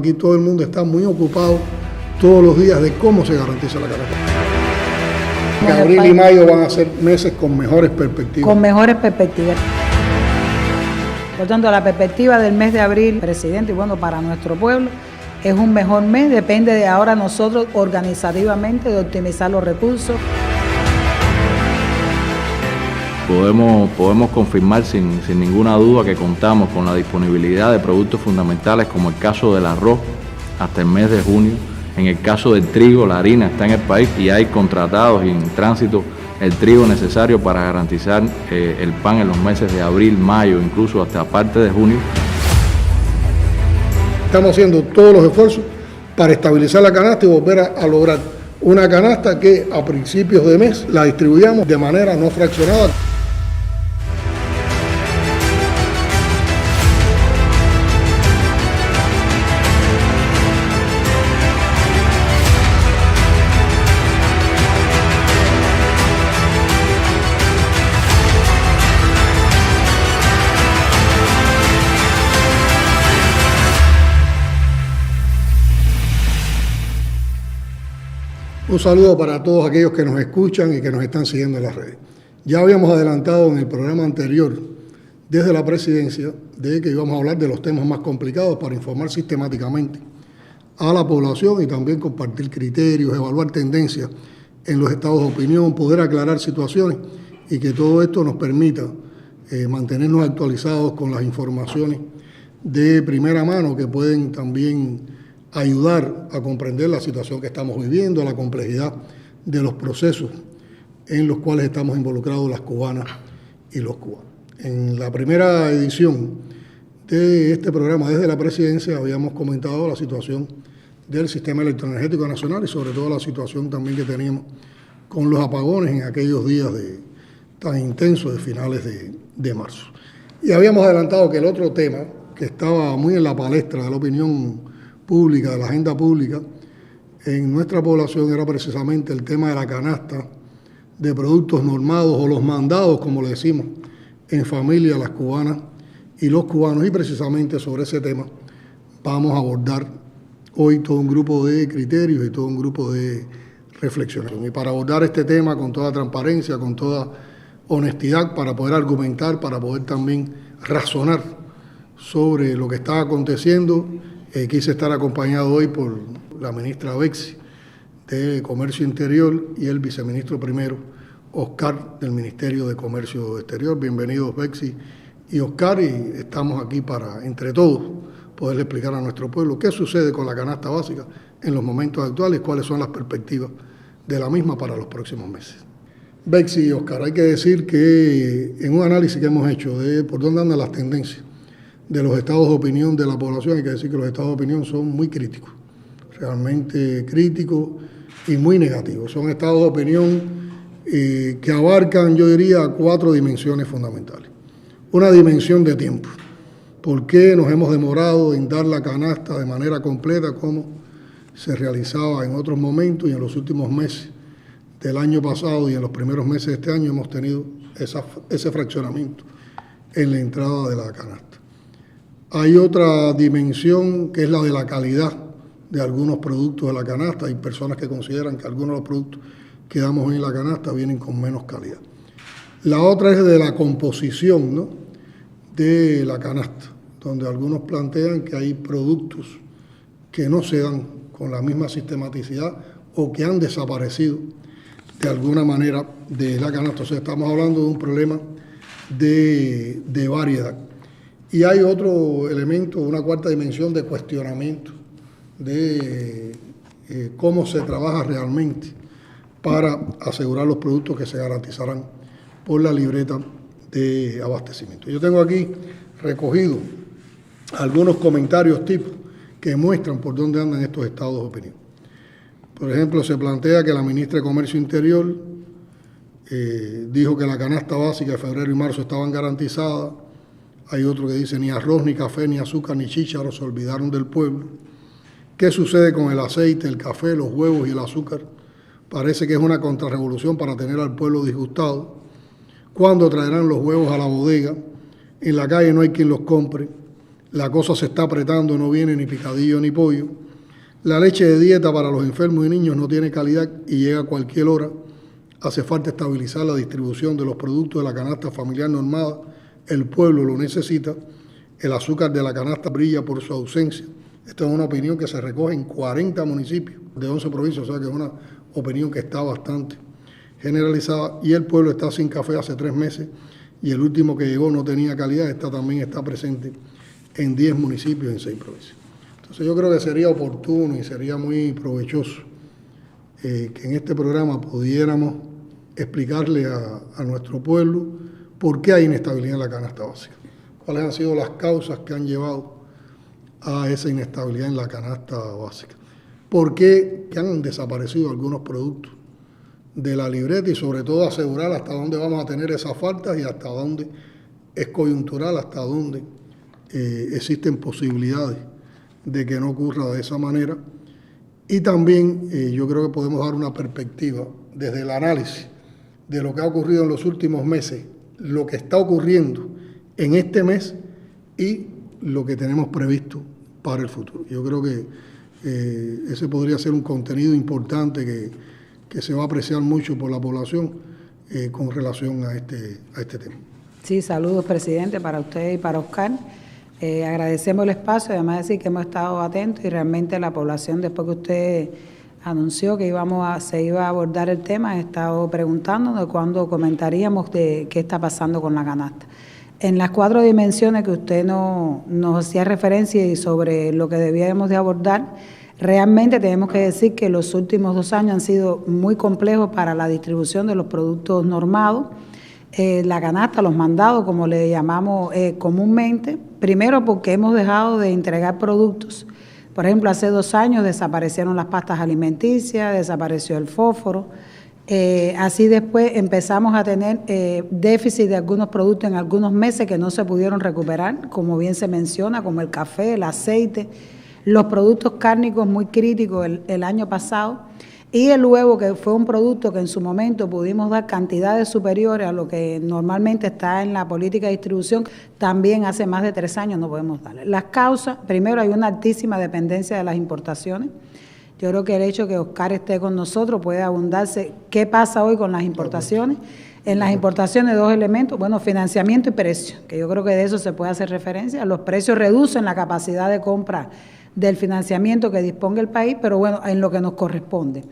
Aquí todo el mundo está muy ocupado todos los días de cómo se garantiza la canasta. Que abril y mayo van a ser meses con mejores perspectivas. Con mejores perspectivas. Por tanto, la perspectiva del mes de abril, presidente, y bueno, para nuestro pueblo, es un mejor mes. Depende de ahora nosotros organizativamente de optimizar los recursos. Podemos confirmar sin ninguna duda que contamos con la disponibilidad de productos fundamentales como el caso del arroz hasta el mes de junio. En el caso del trigo, la harina está en el país y hay contratados y en tránsito el trigo necesario para garantizar el pan en los meses de abril, mayo, incluso hasta parte de junio. Estamos haciendo todos los esfuerzos para estabilizar la canasta y volver a lograr una canasta que a principios de mes la distribuyamos de manera no fraccionada. Un saludo para todos aquellos que nos escuchan y que nos están siguiendo en las redes. Ya habíamos adelantado en el programa anterior, desde la presidencia, de que íbamos a hablar de los temas más complicados para informar sistemáticamente a la población y también compartir criterios, evaluar tendencias en los estados de opinión, poder aclarar situaciones y que todo esto nos permita mantenernos actualizados con las informaciones de primera mano que pueden también ayudar a comprender la situación que estamos viviendo, la complejidad de los procesos en los cuales estamos involucrados las cubanas y los cubanos. En la primera edición de este programa desde la presidencia habíamos comentado la situación del sistema electroenergético nacional y sobre todo la situación también que teníamos con los apagones en aquellos días tan intensos de finales de marzo. Y habíamos adelantado que el otro tema que estaba muy en la palestra de la opinión pública, de la agenda pública, en nuestra población era precisamente el tema de la canasta de productos normados o los mandados, como le decimos en familia, las cubanas y los cubanos. Y precisamente sobre ese tema vamos a abordar hoy todo un grupo de criterios y todo un grupo de reflexiones. Y para abordar este tema con toda transparencia, con toda honestidad, para poder argumentar, para poder también razonar sobre lo que está aconteciendo, quise estar acompañado hoy por la ministra Bexi de Comercio Interior y el viceministro primero, Oscar, del Ministerio de Comercio Exterior. Bienvenidos Bexi y Oscar, y estamos aquí para, entre todos, poderle explicar a nuestro pueblo qué sucede con la canasta básica en los momentos actuales, cuáles son las perspectivas de la misma para los próximos meses. Bexi y Oscar, hay que decir que en un análisis que hemos hecho de por dónde andan las tendencias de los estados de opinión de la población, hay que decir que los estados de opinión son muy críticos, realmente críticos y muy negativos. Son estados de opinión que abarcan, yo diría, 4 dimensiones fundamentales. Una dimensión de tiempo. ¿Por qué nos hemos demorado en dar la canasta de manera completa como se realizaba en otros momentos y en los últimos meses del año pasado y en los primeros meses de este año hemos tenido ese fraccionamiento en la entrada de la canasta? Hay otra dimensión que es la de la calidad de algunos productos de la canasta. Hay personas que consideran que algunos de los productos que damos hoy en la canasta vienen con menos calidad. La otra es de la composición, ¿no?, de la canasta, donde algunos plantean que hay productos que no se dan con la misma sistematicidad o que han desaparecido de alguna manera de la canasta. O sea, estamos hablando de un problema de variedad. Y hay otro elemento, una cuarta dimensión de cuestionamiento de cómo se trabaja realmente para asegurar los productos que se garantizarán por la libreta de abastecimiento. Yo tengo aquí recogido algunos comentarios tipo que muestran por dónde andan estos estados de opinión. Por ejemplo, se plantea que la ministra de Comercio Interior dijo que la canasta básica de febrero y marzo estaban garantizadas. Hay otro que dice ni arroz, ni café, ni azúcar, ni chícharos se olvidaron del pueblo. ¿Qué sucede con el aceite, el café, los huevos y el azúcar? Parece que es una contrarrevolución para tener al pueblo disgustado. ¿Cuándo traerán los huevos a la bodega? En la calle no hay quien los compre. la cosa se está apretando, no viene ni picadillo ni pollo. La leche de dieta para los enfermos y niños no tiene calidad y llega a cualquier hora. Hace falta estabilizar la distribución de los productos de la canasta familiar normada. El pueblo lo necesita. El azúcar de la canasta brilla por su ausencia. Esta es una opinión que se recoge en 40 municipios de 11 provincias, o sea que es una opinión que está bastante generalizada. Y el pueblo está sin café hace 3 meses y el último que llegó no tenía calidad. También está presente en 10 municipios, en 6 provincias. Entonces yo creo que sería oportuno y sería muy provechoso que en este programa pudiéramos explicarle a nuestro pueblo por qué hay inestabilidad en la canasta básica, cuáles han sido las causas que han llevado a esa inestabilidad en la canasta básica, por qué han desaparecido algunos productos de la libreta y sobre todo asegurar hasta dónde vamos a tener esas faltas y hasta dónde es coyuntural, hasta dónde existen posibilidades de que no ocurra de esa manera. Y también yo creo que podemos dar una perspectiva desde el análisis de lo que ha ocurrido en los últimos meses, lo que está ocurriendo en este mes y lo que tenemos previsto para el futuro. Yo creo que ese podría ser un contenido importante que se va a apreciar mucho por la población con relación a este tema. Sí, saludos, presidente, para usted y para Oscar. Agradecemos el espacio, además de decir que hemos estado atentos y realmente la población, después que usted anunció que se iba a abordar el tema, ha estado preguntándonos cuándo comentaríamos de qué está pasando con la canasta. En las 4 dimensiones que usted nos hacía referencia y sobre lo que debíamos de abordar, realmente tenemos que decir que los últimos 2 años han sido muy complejos para la distribución de los productos normados. La canasta, los mandados, como le llamamos comúnmente, primero porque hemos dejado de entregar productos. Por ejemplo, hace 2 años desaparecieron las pastas alimenticias, desapareció el fósforo. Así después empezamos a tener déficit de algunos productos en algunos meses que no se pudieron recuperar, como bien se menciona, como el café, el aceite, los productos cárnicos muy críticos el año pasado. Y el huevo, que fue un producto que en su momento pudimos dar cantidades superiores a lo que normalmente está en la política de distribución, también hace más de 3 años no podemos darle. Las causas, primero hay una altísima dependencia de las importaciones. Yo creo que el hecho que Oscar esté con nosotros puede abundarse. ¿Qué pasa hoy con las importaciones? En las importaciones 2 elementos, bueno, financiamiento y precio, que yo creo que de eso se puede hacer referencia. Los precios reducen la capacidad de compra del financiamiento que disponga el país, pero bueno, en lo que nos corresponde.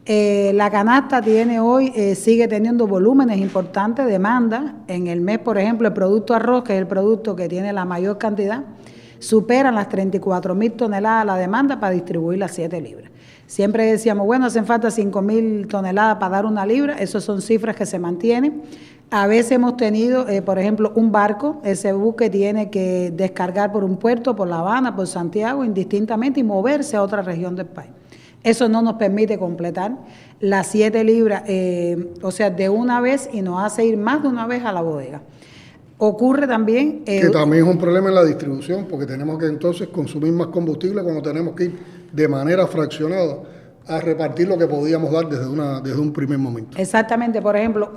La canasta tiene hoy, sigue teniendo volúmenes importantes, demanda. En el mes, por ejemplo, el producto arroz, que es el producto que tiene la mayor cantidad, superan las 34.000 toneladas la demanda para distribuir las 7 libras. Siempre decíamos, bueno, hacen falta 5.000 toneladas para dar 1 libra, esas son cifras que se mantienen. A veces hemos tenido, por ejemplo, un barco, ese buque tiene que descargar por un puerto, por La Habana, por Santiago, indistintamente, y moverse a otra región del país. Eso no nos permite completar las 7 libras, o sea, de una vez, y nos hace ir más de una vez a la bodega. Ocurre también... que también es un problema en la distribución, porque tenemos que entonces consumir más combustible cuando tenemos que ir de manera fraccionada a repartir lo que podíamos dar desde un primer momento. Exactamente, por ejemplo,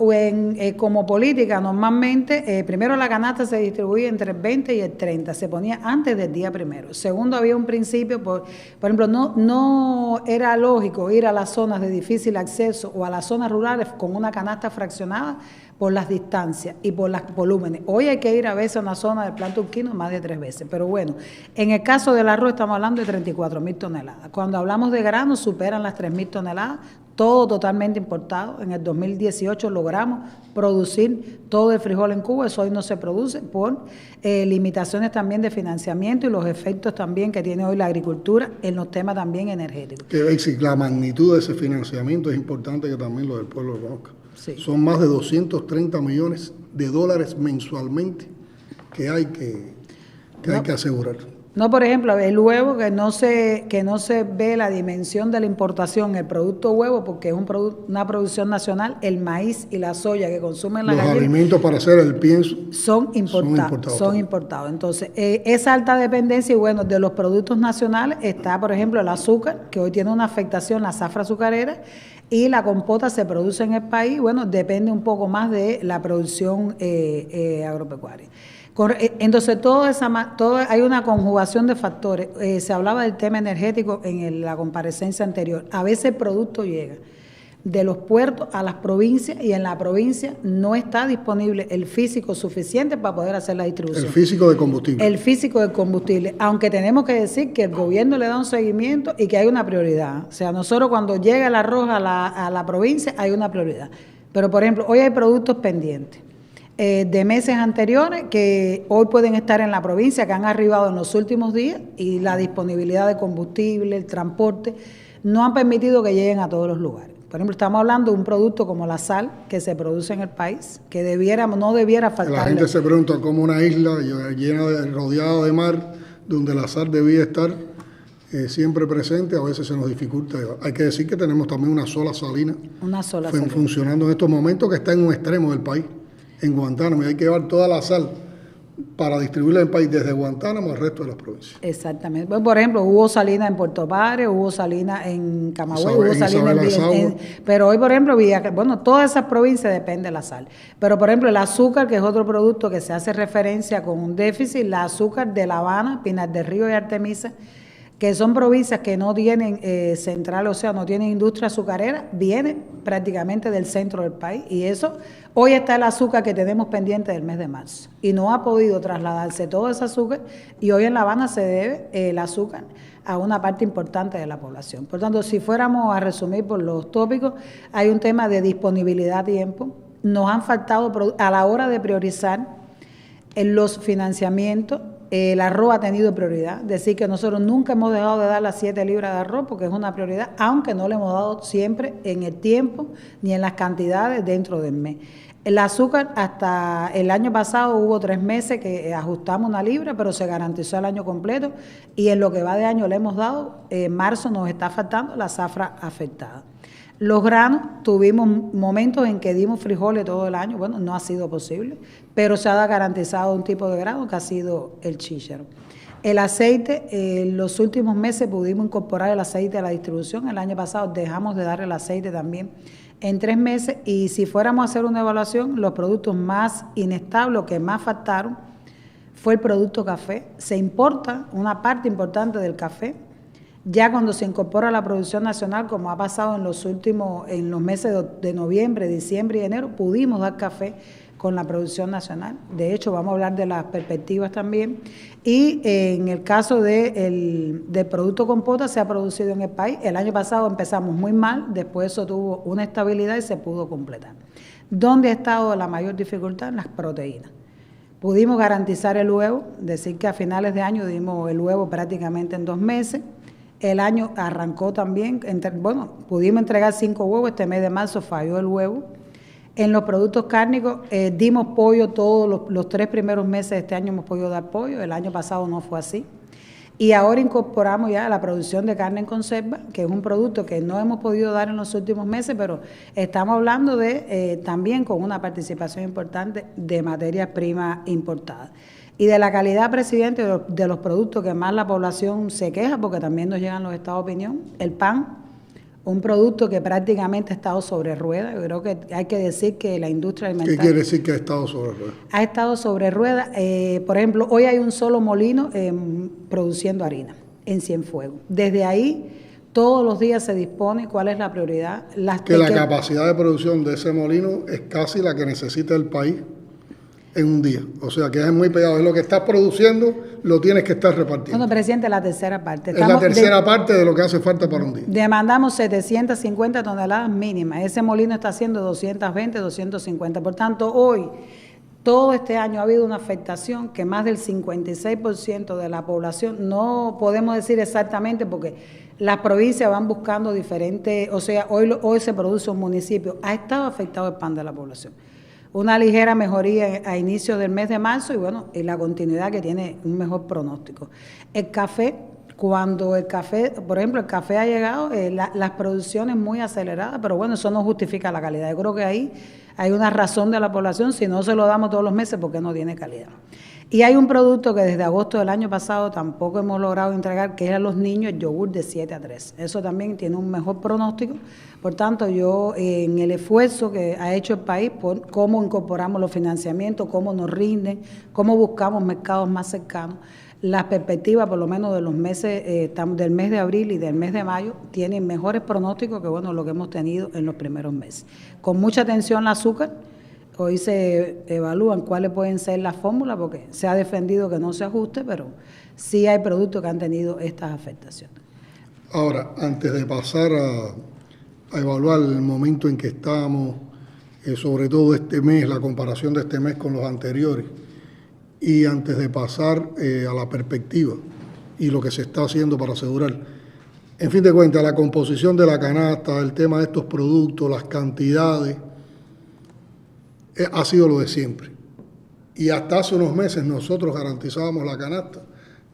como política normalmente, primero la canasta se distribuía entre el 20 y el 30, se ponía antes del día primero. Segundo, había un principio, por ejemplo, no era lógico ir a las zonas de difícil acceso o a las zonas rurales con una canasta fraccionada por las distancias y por los volúmenes. Hoy hay que ir a veces a una zona del plan turquino más de 3 veces, pero bueno, en el caso del arroz estamos hablando de 34.000 toneladas. Cuando hablamos de granos superan las 3.000 toneladas, todo totalmente importado. En el 2018 logramos producir todo el frijol en Cuba, eso hoy no se produce por limitaciones también de financiamiento y los efectos también que tiene hoy la agricultura en los temas también energéticos. Que la magnitud de ese financiamiento es importante que también lo del pueblo lo conozca. Sí. Son más de 230 millones de dólares mensualmente que hay que asegurar. No, por ejemplo, el huevo, que no se ve la dimensión de la importación, el producto huevo, porque es una producción nacional, el maíz y la soya que consumen las gallinas. Los alimentos para hacer el pienso son importados. Entonces, esa alta dependencia, y bueno, de los productos nacionales está, por ejemplo, el azúcar, que hoy tiene una afectación, la zafra azucarera, y la compota se produce en el país, bueno, depende un poco más de la producción agropecuaria. Entonces, hay una conjugación de factores. Se hablaba del tema energético en la comparecencia anterior. A veces el producto llega de los puertos a las provincias y en la provincia no está disponible el físico suficiente para poder hacer la distribución. El físico de combustible. El físico de combustible, aunque tenemos que decir que el gobierno le da un seguimiento y que hay una prioridad. O sea, nosotros cuando llega el arroz a la provincia hay una prioridad. Pero, por ejemplo, hoy hay productos pendientes de meses anteriores que hoy pueden estar en la provincia, que han arribado en los últimos días, y la disponibilidad de combustible, el transporte, no han permitido que lleguen a todos los lugares. Por ejemplo, estamos hablando de un producto como la sal que se produce en el país, que no debiera faltar. La gente se pregunta cómo una isla rodeada de mar, donde la sal debía estar siempre presente, a veces se nos dificulta. Hay que decir que tenemos también una sola salina. Una sola salina. Funcionando en estos momentos, que está en un extremo del país, en Guantánamo, y hay que llevar toda la sal para distribuirla en el país desde Guantánamo al resto de las provincias. Exactamente. Bueno, por ejemplo, hubo salina en Puerto Padre, hubo salina en Camagüey, hubo salina pero hoy, por ejemplo, todas esas provincias dependen de la sal. Pero, por ejemplo, el azúcar, que es otro producto que se hace referencia con un déficit, el azúcar de La Habana, Pinar del Río y Artemisa, que son provincias que no tienen central, o sea, no tienen industria azucarera, viene prácticamente del centro del país. Y eso, hoy está el azúcar que tenemos pendiente del mes de marzo. Y no ha podido trasladarse todo ese azúcar, y hoy en La Habana se debe el azúcar a una parte importante de la población. Por tanto, si fuéramos a resumir por los tópicos, hay un tema de disponibilidad a tiempo. Nos han faltado, a la hora de priorizar en los financiamientos, el arroz ha tenido prioridad, decir que nosotros nunca hemos dejado de dar las 7 libras de arroz porque es una prioridad, aunque no le hemos dado siempre en el tiempo ni en las cantidades dentro del mes. El azúcar, hasta el año pasado hubo 3 meses que ajustamos 1 libra, pero se garantizó el año completo, y en lo que va de año le hemos dado, en marzo nos está faltando la zafra afectada. Los granos, tuvimos momentos en que dimos frijoles todo el año, bueno, no ha sido posible, pero se ha garantizado un tipo de grano que ha sido el chícharo. El aceite, en los últimos meses pudimos incorporar el aceite a la distribución. El año pasado dejamos de dar el aceite también en 3 meses, y si fuéramos a hacer una evaluación, los productos más inestables, que más faltaron, fue el producto café. Se importa una parte importante del café. Ya cuando se incorpora a la producción nacional, como ha pasado en los meses de noviembre, diciembre y enero, pudimos dar café con la producción nacional. De hecho, vamos a hablar de las perspectivas también. Y en el caso del producto compota, se ha producido en el país. El año pasado empezamos muy mal, después eso tuvo una estabilidad y se pudo completar. ¿Dónde ha estado la mayor dificultad? En las proteínas. Pudimos garantizar el huevo, decir que a finales de año dimos el huevo prácticamente en 2 meses. El año arrancó también, pudimos entregar 5 huevos, este mes de marzo falló el huevo. En los productos cárnicos dimos pollo todos los 3 primeros meses de este año, hemos podido dar pollo, el año pasado no fue así. Y ahora incorporamos ya la producción de carne en conserva, que es un producto que no hemos podido dar en los últimos meses, pero estamos hablando de también con una participación importante de materias primas importadas. Y de la calidad, presidente, de los productos que más la población se queja, porque también nos llegan los estados de opinión, el pan, un producto que prácticamente ha estado sobre ruedas. Yo creo que hay que decir que la industria alimentaria... ¿Qué quiere decir que ha estado sobre ruedas? Ha estado sobre ruedas. Por ejemplo, hoy hay un solo molino produciendo harina en Cienfuegos. Desde ahí, todos los días se dispone cuál es la prioridad. La capacidad de producción de ese molino es casi la que necesita el país en un día. O sea, que es muy pegado. Es lo que estás produciendo, lo tienes que estar repartiendo. Bueno, presidente, la tercera parte. Es la tercera parte de lo que hace falta para un día. Demandamos 750 toneladas mínimas. Ese molino está haciendo 220, 250. Por tanto, hoy, todo este año ha habido una afectación que más del 56% de la población, no podemos decir exactamente porque las provincias van buscando diferentes, o sea, hoy se produce un municipio, ha estado afectado el pan de la población. Una ligera mejoría a inicios del mes de marzo y la continuidad que tiene un mejor pronóstico. El café, cuando el café, por ejemplo, el café ha llegado, las producciones muy aceleradas, pero bueno, eso no justifica la calidad. Yo creo que ahí hay una razón de la población, si no se lo damos todos los meses, porque no tiene calidad. Y hay un producto que desde agosto del año pasado tampoco hemos logrado entregar, que es a los niños el yogur de 7 a 3. Eso también tiene un mejor pronóstico. Por tanto, yo en el esfuerzo que ha hecho el país por cómo incorporamos los financiamientos, cómo nos rinden, cómo buscamos mercados más cercanos, las perspectivas, por lo menos de los meses, del mes de abril y del mes de mayo, tienen mejores pronósticos que lo que hemos tenido en los primeros meses. Con mucha atención al azúcar. Hoy se evalúan cuáles pueden ser las fórmulas, porque se ha defendido que no se ajuste, pero sí hay productos que han tenido estas afectaciones. Ahora, antes de pasar a evaluar el momento en que estamos, sobre todo este mes, la comparación de este mes con los anteriores, y antes de pasar a la perspectiva y lo que se está haciendo para asegurar, en fin de cuentas, la composición de la canasta, el tema de estos productos, las cantidades, ha sido lo de siempre. Y hasta hace unos meses nosotros garantizábamos la canasta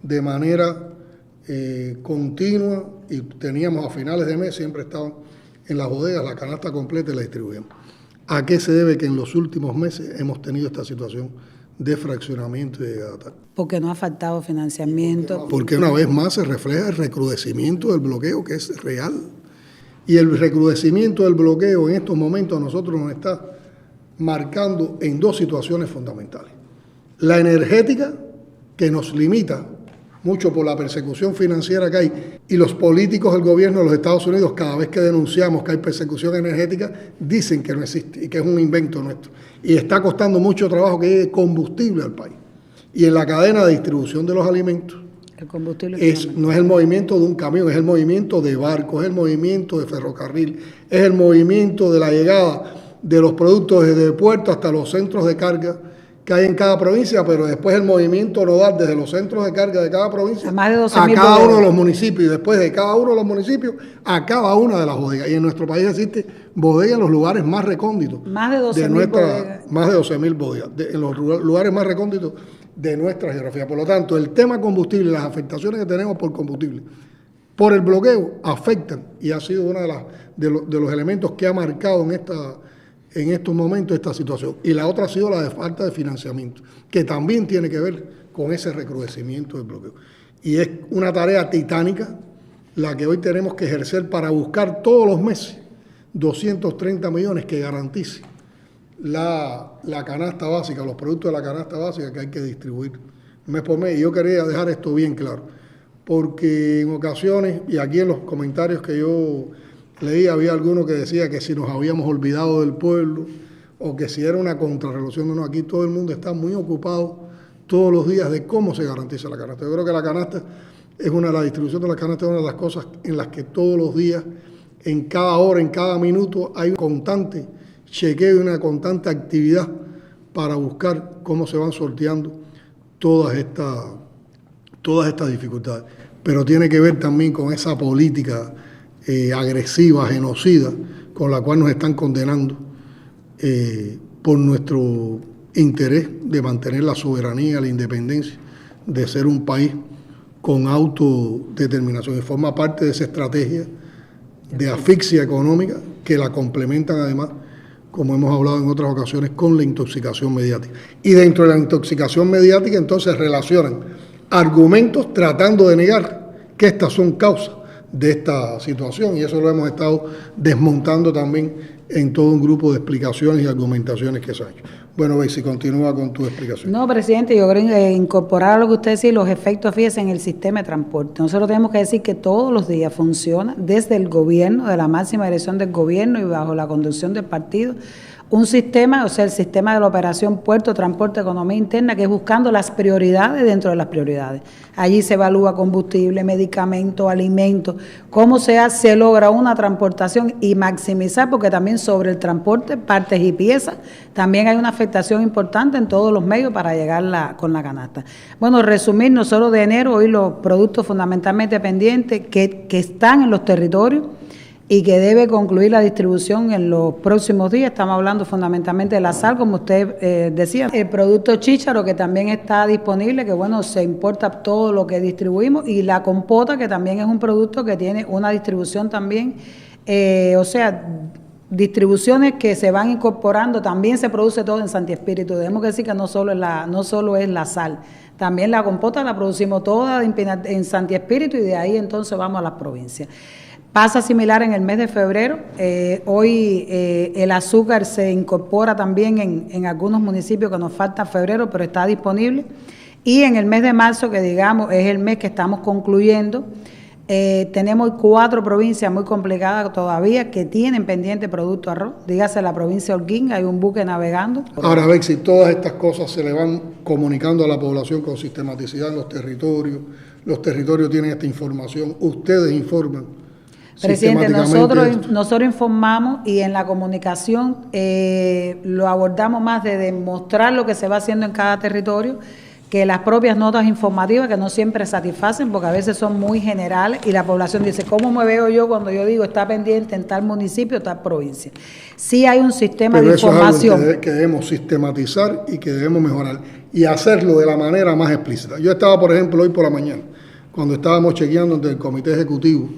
de manera continua y teníamos a finales de mes, siempre estaban en las bodegas la canasta completa y la distribuíamos. ¿A qué se debe que en los últimos meses hemos tenido esta situación de fraccionamiento y de llegada tarde? Porque no ha faltado financiamiento. Porque una vez más se refleja el recrudecimiento del bloqueo, que es real. Y el recrudecimiento del bloqueo en estos momentos a nosotros nos está marcando en dos situaciones fundamentales. La energética, que nos limita mucho por la persecución financiera que hay, y los políticos del gobierno de los Estados Unidos, cada vez que denunciamos que hay persecución energética, dicen que no existe y que es un invento nuestro. Y está costando mucho trabajo que llegue combustible al país. Y en la cadena de distribución de los alimentos, el combustible no es el movimiento de un camión, es el movimiento de barcos, es el movimiento de ferrocarril, es el movimiento de la llegada de los productos desde el puerto hasta los centros de carga que hay en cada provincia, pero después el movimiento nodal desde los centros de carga de cada provincia a cada uno de los municipios, y después de cada uno de los municipios a cada una de las bodegas. Y en nuestro país existe bodega en los lugares más recónditos. Más de 12.000 bodegas. Más de 12.000 bodegas, en los lugares más recónditos de nuestra geografía. Por lo tanto, el tema combustible, las afectaciones que tenemos por combustible, por el bloqueo, afectan, y ha sido uno de los elementos que ha marcado en estos momentos esta situación. Y la otra ha sido la de falta de financiamiento, que también tiene que ver con ese recrudecimiento del bloqueo. Y es una tarea titánica la que hoy tenemos que ejercer para buscar todos los meses 230 millones que garantice la canasta básica, los productos de la canasta básica que hay que distribuir mes por mes. Y yo quería dejar esto bien claro, porque en ocasiones, y aquí en los comentarios que yo leí, había alguno que decía que si nos habíamos olvidado del pueblo o que si era una contrarrevolución. No, aquí todo el mundo está muy ocupado todos los días de cómo se garantiza la canasta. Yo creo que la canasta la distribución de la canasta es una de las cosas en las que todos los días, en cada hora, en cada minuto, hay un constante chequeo y una constante actividad para buscar cómo se van sorteando todas estas dificultades. Pero tiene que ver también con esa política agresiva, genocida, con la cual nos están condenando por nuestro interés de mantener la soberanía, la independencia, de ser un país con autodeterminación, y forma parte de esa estrategia de asfixia económica que la complementan además, como hemos hablado en otras ocasiones, con la intoxicación mediática. Y dentro de la intoxicación mediática entonces relacionan argumentos tratando de negar que estas son causas de esta situación, y eso lo hemos estado desmontando también en todo un grupo de explicaciones y argumentaciones que se han hecho. Bueno, Betsy, continúa con tu explicación. No, presidente, yo creo que incorporar a lo que usted decía, los efectos, fíjese, en el sistema de transporte. Nosotros tenemos que decir que todos los días funciona desde el gobierno, de la máxima dirección del gobierno y bajo la conducción del partido, un sistema, o sea, el sistema de la operación Puerto, Transporte, Economía Interna, que es buscando las prioridades dentro de las prioridades. Allí se evalúa combustible, medicamentos, alimentos, cómo se logra una transportación y maximizar, porque también sobre el transporte, partes y piezas, también hay una afectación importante en todos los medios para llegar con la canasta. Bueno, resumir, nosotros de enero, hoy los productos fundamentalmente pendientes que están en los territorios, y que debe concluir la distribución en los próximos días. Estamos hablando fundamentalmente de la sal, como usted decía. El producto chícharo, que también está disponible, que bueno, se importa todo lo que distribuimos, y la compota, que también es un producto que tiene una distribución también, distribuciones que se van incorporando. También se produce todo en Santi Espíritu. Debemos decir que no solo es la sal, también la compota la producimos toda en Santi Espíritu y de ahí entonces vamos a las provincias. Pasa similar en el mes de febrero. Hoy el azúcar se incorpora también en algunos municipios que nos falta en febrero, pero está disponible. Y en el mes de marzo, que digamos es el mes que estamos concluyendo, tenemos 4 provincias muy complicadas todavía que tienen pendiente producto arroz. Dígase la provincia de Holguín, hay un buque navegando. Ahora, a ver si todas estas cosas se le van comunicando a la población con sistematicidad en los territorios tienen esta información, ustedes informan. Presidente, nosotros informamos y en la comunicación lo abordamos más de demostrar lo que se va haciendo en cada territorio, que las propias notas informativas que no siempre satisfacen porque a veces son muy generales y la población dice, ¿cómo me veo yo cuando yo digo está pendiente en tal municipio, tal provincia? Sí hay un sistema de información. Es algo que debemos sistematizar y que debemos mejorar y hacerlo de la manera más explícita. Yo estaba, por ejemplo, hoy por la mañana, cuando estábamos chequeando ante el Comité Ejecutivo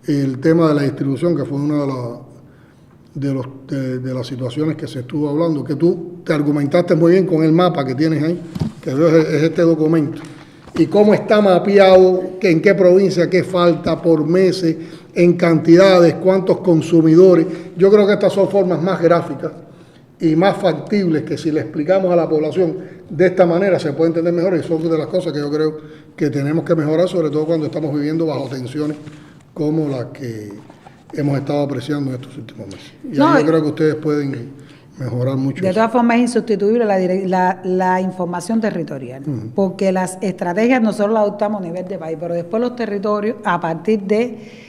el tema de la distribución, que fue una de las situaciones que se estuvo hablando, que tú te argumentaste muy bien con el mapa que tienes ahí, que es este documento, y cómo está mapeado, en qué provincia, qué falta por meses, en cantidades, cuántos consumidores. Yo creo que estas son formas más gráficas y más factibles que si le explicamos a la población de esta manera se puede entender mejor, y son de las cosas que yo creo que tenemos que mejorar, sobre todo cuando estamos viviendo bajo tensiones como las que hemos estado apreciando en estos últimos meses. Y yo creo que ustedes pueden mejorar mucho. De todas formas es insustituible la información territorial, porque las estrategias nosotros las adoptamos a nivel de país, pero después los territorios, a partir de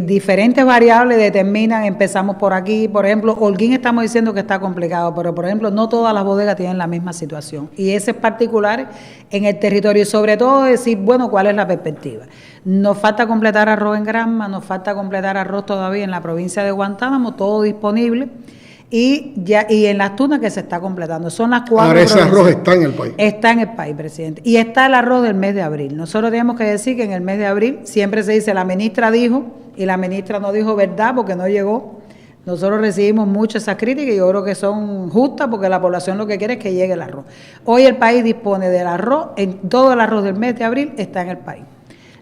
diferentes variables determinan, empezamos por aquí, por ejemplo, Holguín estamos diciendo que está complicado, pero por ejemplo no todas las bodegas tienen la misma situación y ese es particular en el territorio y sobre todo decir, bueno, ¿cuál es la perspectiva? Nos falta completar arroz en Granma, nos falta completar arroz todavía en la provincia de Guantánamo, todo disponible. Y en las tunas que se está completando. Son las 4 Ahora ese arroz está en el país. Está en el país, presidente. Y está el arroz del mes de abril. Nosotros tenemos que decir que en el mes de abril siempre se dice la ministra dijo, y la ministra no dijo verdad porque no llegó. Nosotros recibimos muchas esas críticas y yo creo que son justas porque la población lo que quiere es que llegue el arroz. Hoy el país dispone del arroz, todo el arroz del mes de abril está en el país.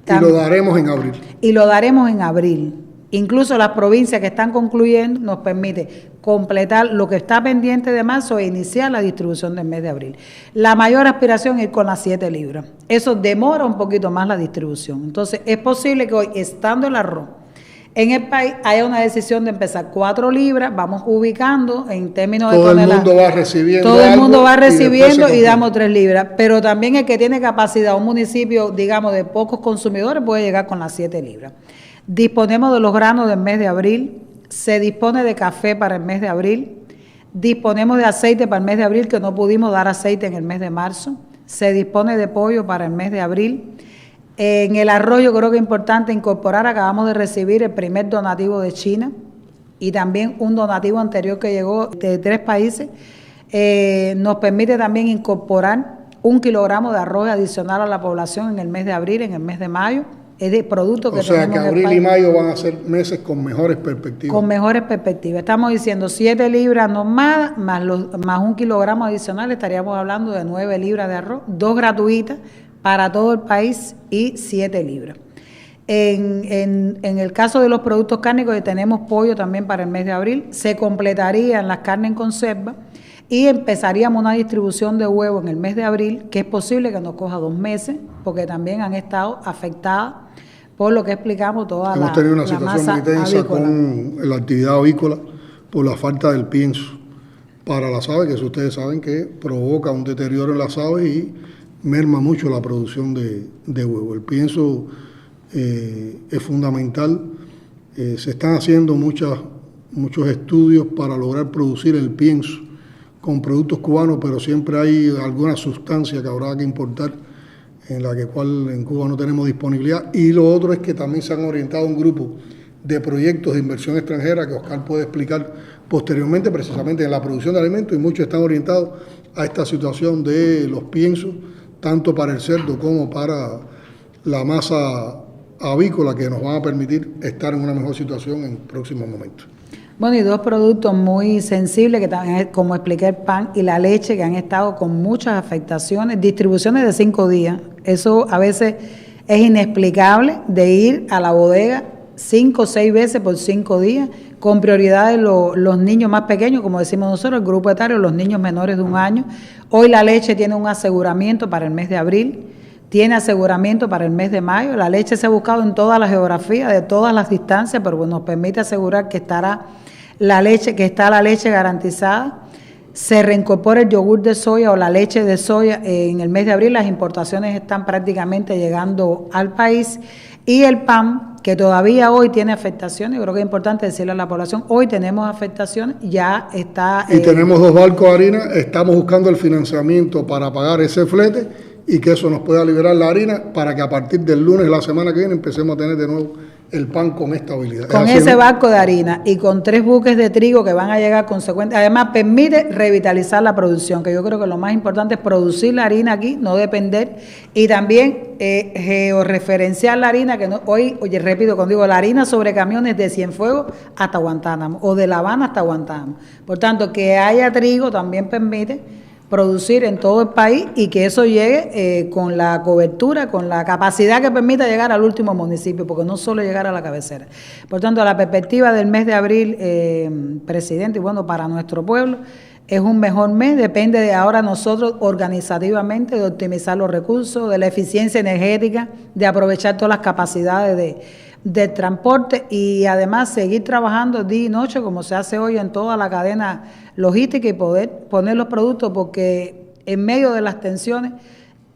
Y lo daremos en abril. Y lo daremos en abril. Incluso las provincias que están concluyendo nos permite completar lo que está pendiente de marzo e iniciar la distribución del mes de abril. La mayor aspiración es ir con las 7 libras. Eso demora un poquito más la distribución. Entonces, es posible que hoy, estando el arroz en el país, haya una decisión de empezar 4 libras, vamos ubicando en términos de toneladas. Todo el mundo va recibiendo. Todo el mundo va recibiendo y damos 3 libras. Pero también el que tiene capacidad, un municipio, digamos, de pocos consumidores, puede llegar con las 7 libras. Disponemos de los granos del mes de abril, se dispone de café para el mes de abril, disponemos de aceite para el mes de abril, que no pudimos dar aceite en el mes de marzo, se dispone de pollo para el mes de abril. En el arroz yo creo que es importante incorporar, acabamos de recibir el primer donativo de China y también un donativo anterior que llegó de 3 países, nos permite también incorporar 1 kilogramo de arroz adicional a la población en el mes de abril, en el mes de mayo. Es de productos que tenemos. O sea que abril y mayo van a ser meses con mejores perspectivas. Con mejores perspectivas. Estamos diciendo 7 libras normadas más 1 kilogramo adicional, estaríamos hablando de 9 libras de arroz, 2 gratuitas para todo el país y 7 libras. En el caso de los productos cárnicos, tenemos pollo también para el mes de abril, se completarían las carnes en conserva y empezaríamos una distribución de huevos en el mes de abril, que es posible que nos coja 2 meses, porque también han estado afectadas por lo que explicamos toda Hemos tenido una situación muy tensa con la actividad avícola por la falta del pienso para las aves, que eso ustedes saben que provoca un deterioro en las aves y merma mucho la producción de huevo. El pienso es fundamental. Se están haciendo muchos estudios para lograr producir el pienso con productos cubanos, pero siempre hay alguna sustancia que habrá que importar en la cual en Cuba no tenemos disponibilidad. Y lo otro es que también se han orientado un grupo de proyectos de inversión extranjera que Oscar puede explicar posteriormente, precisamente en la producción de alimentos, y muchos están orientados a esta situación de los piensos, tanto para el cerdo como para la masa avícola, que nos van a permitir estar en una mejor situación en próximos momentos. Bueno, y dos productos muy sensibles, que también, como expliqué, el pan y la leche, que han estado con muchas afectaciones, distribuciones de 5 días. Eso a veces es inexplicable, de ir a la bodega 5 o 6 veces por 5 días, con prioridad de los niños más pequeños, como decimos nosotros, el grupo etario, los niños menores de 1 año. Hoy la leche tiene un aseguramiento para el mes de abril, tiene aseguramiento para el mes de mayo. La leche se ha buscado en toda la geografía, de todas las distancias, pero nos permite asegurar que está la leche garantizada. Se reincorpora el yogur de soya o la leche de soya en el mes de abril. Las importaciones están prácticamente llegando al país. Y el pan, que todavía hoy tiene afectaciones, yo creo que es importante decirle a la población, hoy tenemos afectaciones, ya está... Y tenemos 2 barcos de harina, estamos buscando el financiamiento para pagar ese flete y que eso nos pueda liberar la harina para que a partir del lunes de la semana que viene empecemos a tener de nuevo el pan con estabilidad. Con ese barco de harina y con 3 buques de trigo que van a llegar consecuentes. Además, permite revitalizar la producción, que yo creo que lo más importante es producir la harina aquí, no depender, y también georreferenciar la harina, que no, hoy, repito, cuando digo la harina sobre camiones de Cienfuegos hasta Guantánamo, o de La Habana hasta Guantánamo. Por tanto, que haya trigo también permite producir en todo el país y que eso llegue con la cobertura, con la capacidad que permita llegar al último municipio, porque no solo llegar a la cabecera. Por tanto, la perspectiva del mes de abril, presidente, y bueno, para nuestro pueblo, es un mejor mes, depende de ahora nosotros organizativamente de optimizar los recursos, de la eficiencia energética, de aprovechar todas las capacidades de transporte y además seguir trabajando día y noche como se hace hoy en toda la cadena logística y poder poner los productos, porque en medio de las tensiones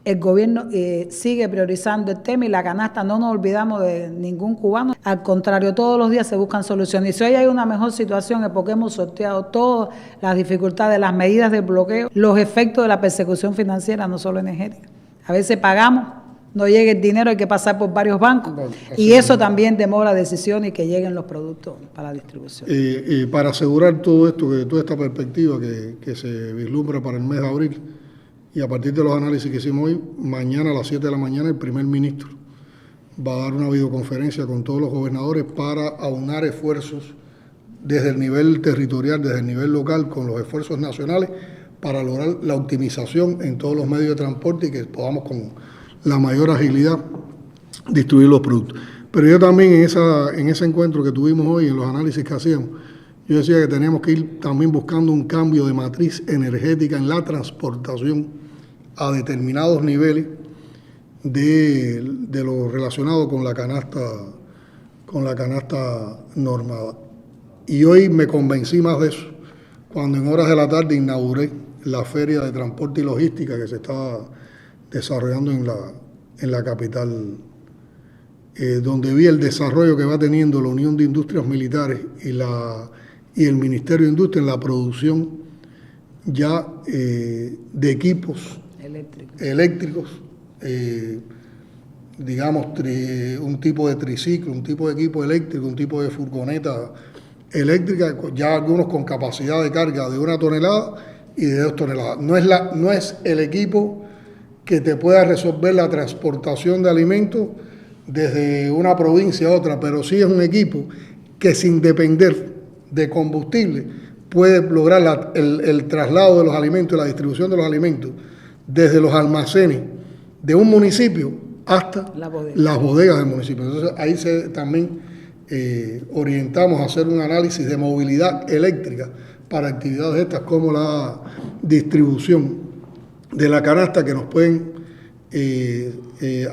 el gobierno sigue priorizando el tema y la canasta, no nos olvidamos de ningún cubano, al contrario, todos los días se buscan soluciones y si hoy hay una mejor situación es porque hemos sorteado todas las dificultades, las medidas de bloqueo, los efectos de la persecución financiera, no solo energética. A veces pagamos, no llega el dinero, hay que pasar por varios bancos y eso también demora decisiones y que lleguen los productos para la distribución. Y para asegurar todo esto, que toda esta perspectiva que se vislumbra para el mes de abril, y a partir de los análisis que hicimos hoy, mañana a las 7 de la mañana el primer ministro va a dar una videoconferencia con todos los gobernadores para aunar esfuerzos desde el nivel territorial, desde el nivel local, con los esfuerzos nacionales para lograr la optimización en todos los medios de transporte y que podamos con la mayor agilidad distribuir los productos. Pero yo también en ese encuentro que tuvimos hoy, en los análisis que hacíamos, yo decía que teníamos que ir también buscando un cambio de matriz energética en la transportación a determinados niveles de lo relacionado con la canasta normada. Y hoy me convencí más de eso cuando en horas de la tarde inauguré la Feria de Transporte y Logística que se estaba desarrollando en la capital, donde vi el desarrollo que va teniendo la Unión de Industrias Militares y el Ministerio de Industria en la producción ya de equipos eléctricos, digamos, un tipo de triciclo, un tipo de equipo eléctrico, un tipo de furgoneta eléctrica, ya algunos con capacidad de carga de 1 tonelada y de 2 toneladas. No es el equipo que te pueda resolver la transportación de alimentos desde una provincia a otra, pero sí es un equipo que sin depender de combustible puede lograr el traslado de los alimentos y la distribución de los alimentos desde los almacenes de un municipio hasta las bodegas del municipio. Entonces ahí también orientamos a hacer un análisis de movilidad eléctrica para actividades estas como la distribución de la canasta, que nos pueden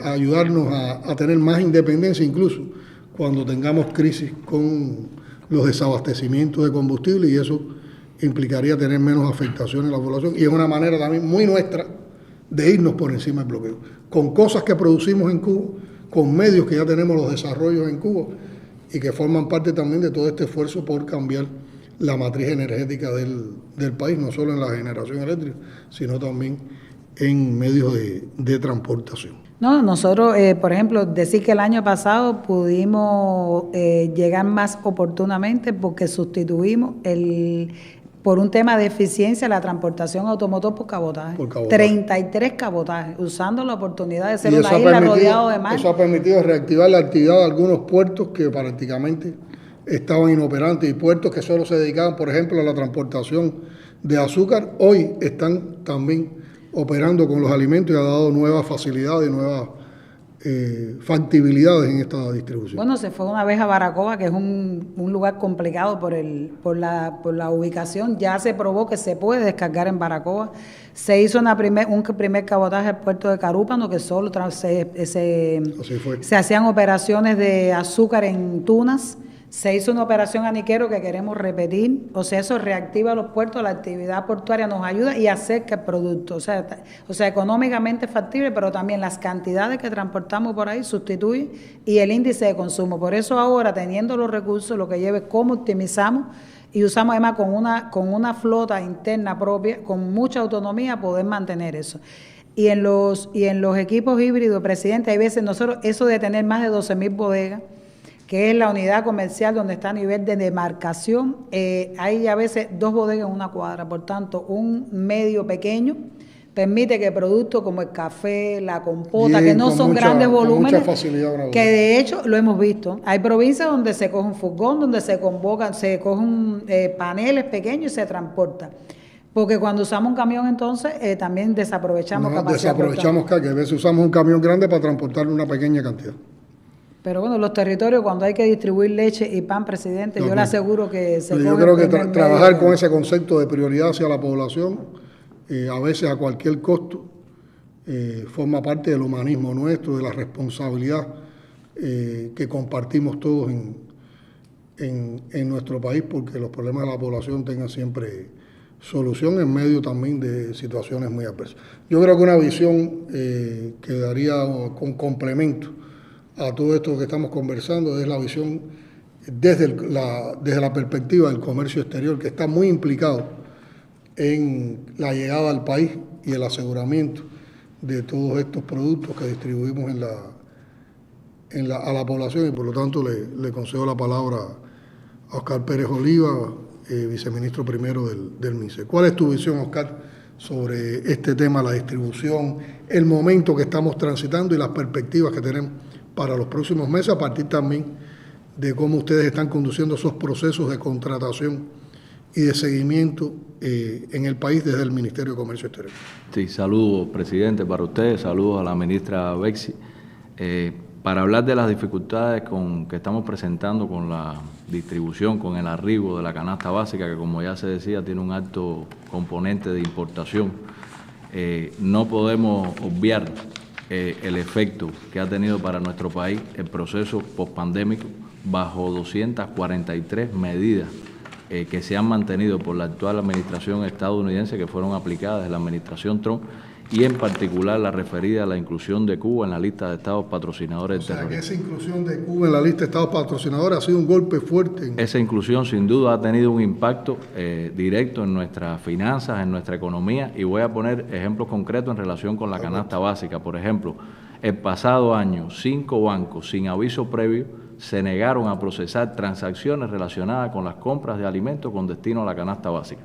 ayudarnos a tener más independencia, incluso cuando tengamos crisis con los desabastecimientos de combustible, y eso implicaría tener menos afectaciones en la población, y es una manera también muy nuestra de irnos por encima del bloqueo, con cosas que producimos en Cuba, con medios que ya tenemos los desarrollos en Cuba, y que forman parte también de todo este esfuerzo por cambiar la matriz energética del país, no solo en la generación eléctrica, sino también en medios de transportación. No, nosotros, por ejemplo, decir que el año pasado pudimos llegar más oportunamente porque sustituimos por un tema de eficiencia la transportación automotor por cabotaje. 33 cabotajes, usando la oportunidad de ser una isla rodeado de mar. Eso ha permitido reactivar la actividad de algunos puertos que prácticamente estaban inoperantes y puertos que solo se dedicaban, por ejemplo, a la transportación de azúcar, hoy están también operando con los alimentos y ha dado nuevas facilidades y nuevas factibilidades en esta distribución. Bueno, se fue una vez a Baracoa, que es un lugar complicado por la ubicación. Ya se probó que se puede descargar en Baracoa. Se hizo un primer cabotaje al puerto de Carúpano, que solo se hacían operaciones de azúcar en tunas. Se hizo una operación aniquero que queremos repetir, o sea, eso reactiva los puertos, la actividad portuaria nos ayuda y acerca el producto, o sea, económicamente factible, pero también las cantidades que transportamos por ahí sustituyen y el índice de consumo. Por eso ahora, teniendo los recursos, lo que lleva es cómo optimizamos y usamos además con una flota interna propia, con mucha autonomía, poder mantener eso. Y en los equipos híbridos, presidente, hay veces nosotros, eso de tener más de 12.000 bodegas, que es la unidad comercial donde está a nivel de demarcación, hay a veces 2 bodegas en una cuadra, por tanto, un medio pequeño permite que productos como el café, la compota, que no son grandes volúmenes, que de hecho lo hemos visto. Hay provincias donde se coge un furgón, donde se cogen paneles pequeños y se transporta. Porque cuando usamos un camión, entonces, también desaprovechamos capacidad. Desaprovechamos que a veces usamos un camión grande para transportar una pequeña cantidad. Pero bueno, los territorios, cuando hay que distribuir leche y pan, presidente, yo le aseguro que se yo creo que trabajar con ese concepto de prioridad hacia la población, a veces a cualquier costo, forma parte del humanismo nuestro, de la responsabilidad que compartimos todos en nuestro país, porque los problemas de la población tengan siempre solución en medio también de situaciones muy adversas. Yo creo que una visión que daría con complemento a todo esto que estamos conversando es la visión desde la perspectiva del comercio exterior, que está muy implicado en la llegada al país y el aseguramiento de todos estos productos que distribuimos a la población, y por lo tanto le concedo la palabra a Oscar Pérez Oliva, viceministro primero del MINCE. ¿Cuál es tu visión, Oscar, sobre este tema, la distribución, el momento que estamos transitando y las perspectivas que tenemos para los próximos meses, a partir también de cómo ustedes están conduciendo esos procesos de contratación y de seguimiento en el país desde el Ministerio de Comercio Exterior? Sí, saludos, presidente, para ustedes, saludos a la ministra Bexi. Para hablar de las dificultades que estamos presentando con la distribución, con el arribo de la canasta básica, que como ya se decía, tiene un alto componente de importación, no podemos obviar el efecto que ha tenido para nuestro país el proceso pospandémico bajo 243 medidas que se han mantenido por la actual administración estadounidense, que fueron aplicadas en la administración Trump, y en particular la referida a la inclusión de Cuba en la lista de estados patrocinadores del terrorismo. Que esa inclusión de Cuba en la lista de estados patrocinadores ha sido un golpe fuerte. Esa inclusión sin duda ha tenido un impacto directo en nuestras finanzas, en nuestra economía, y voy a poner ejemplos concretos en relación con la canasta básica. Por ejemplo, el pasado año 5 bancos sin aviso previo se negaron a procesar transacciones relacionadas con las compras de alimentos con destino a la canasta básica.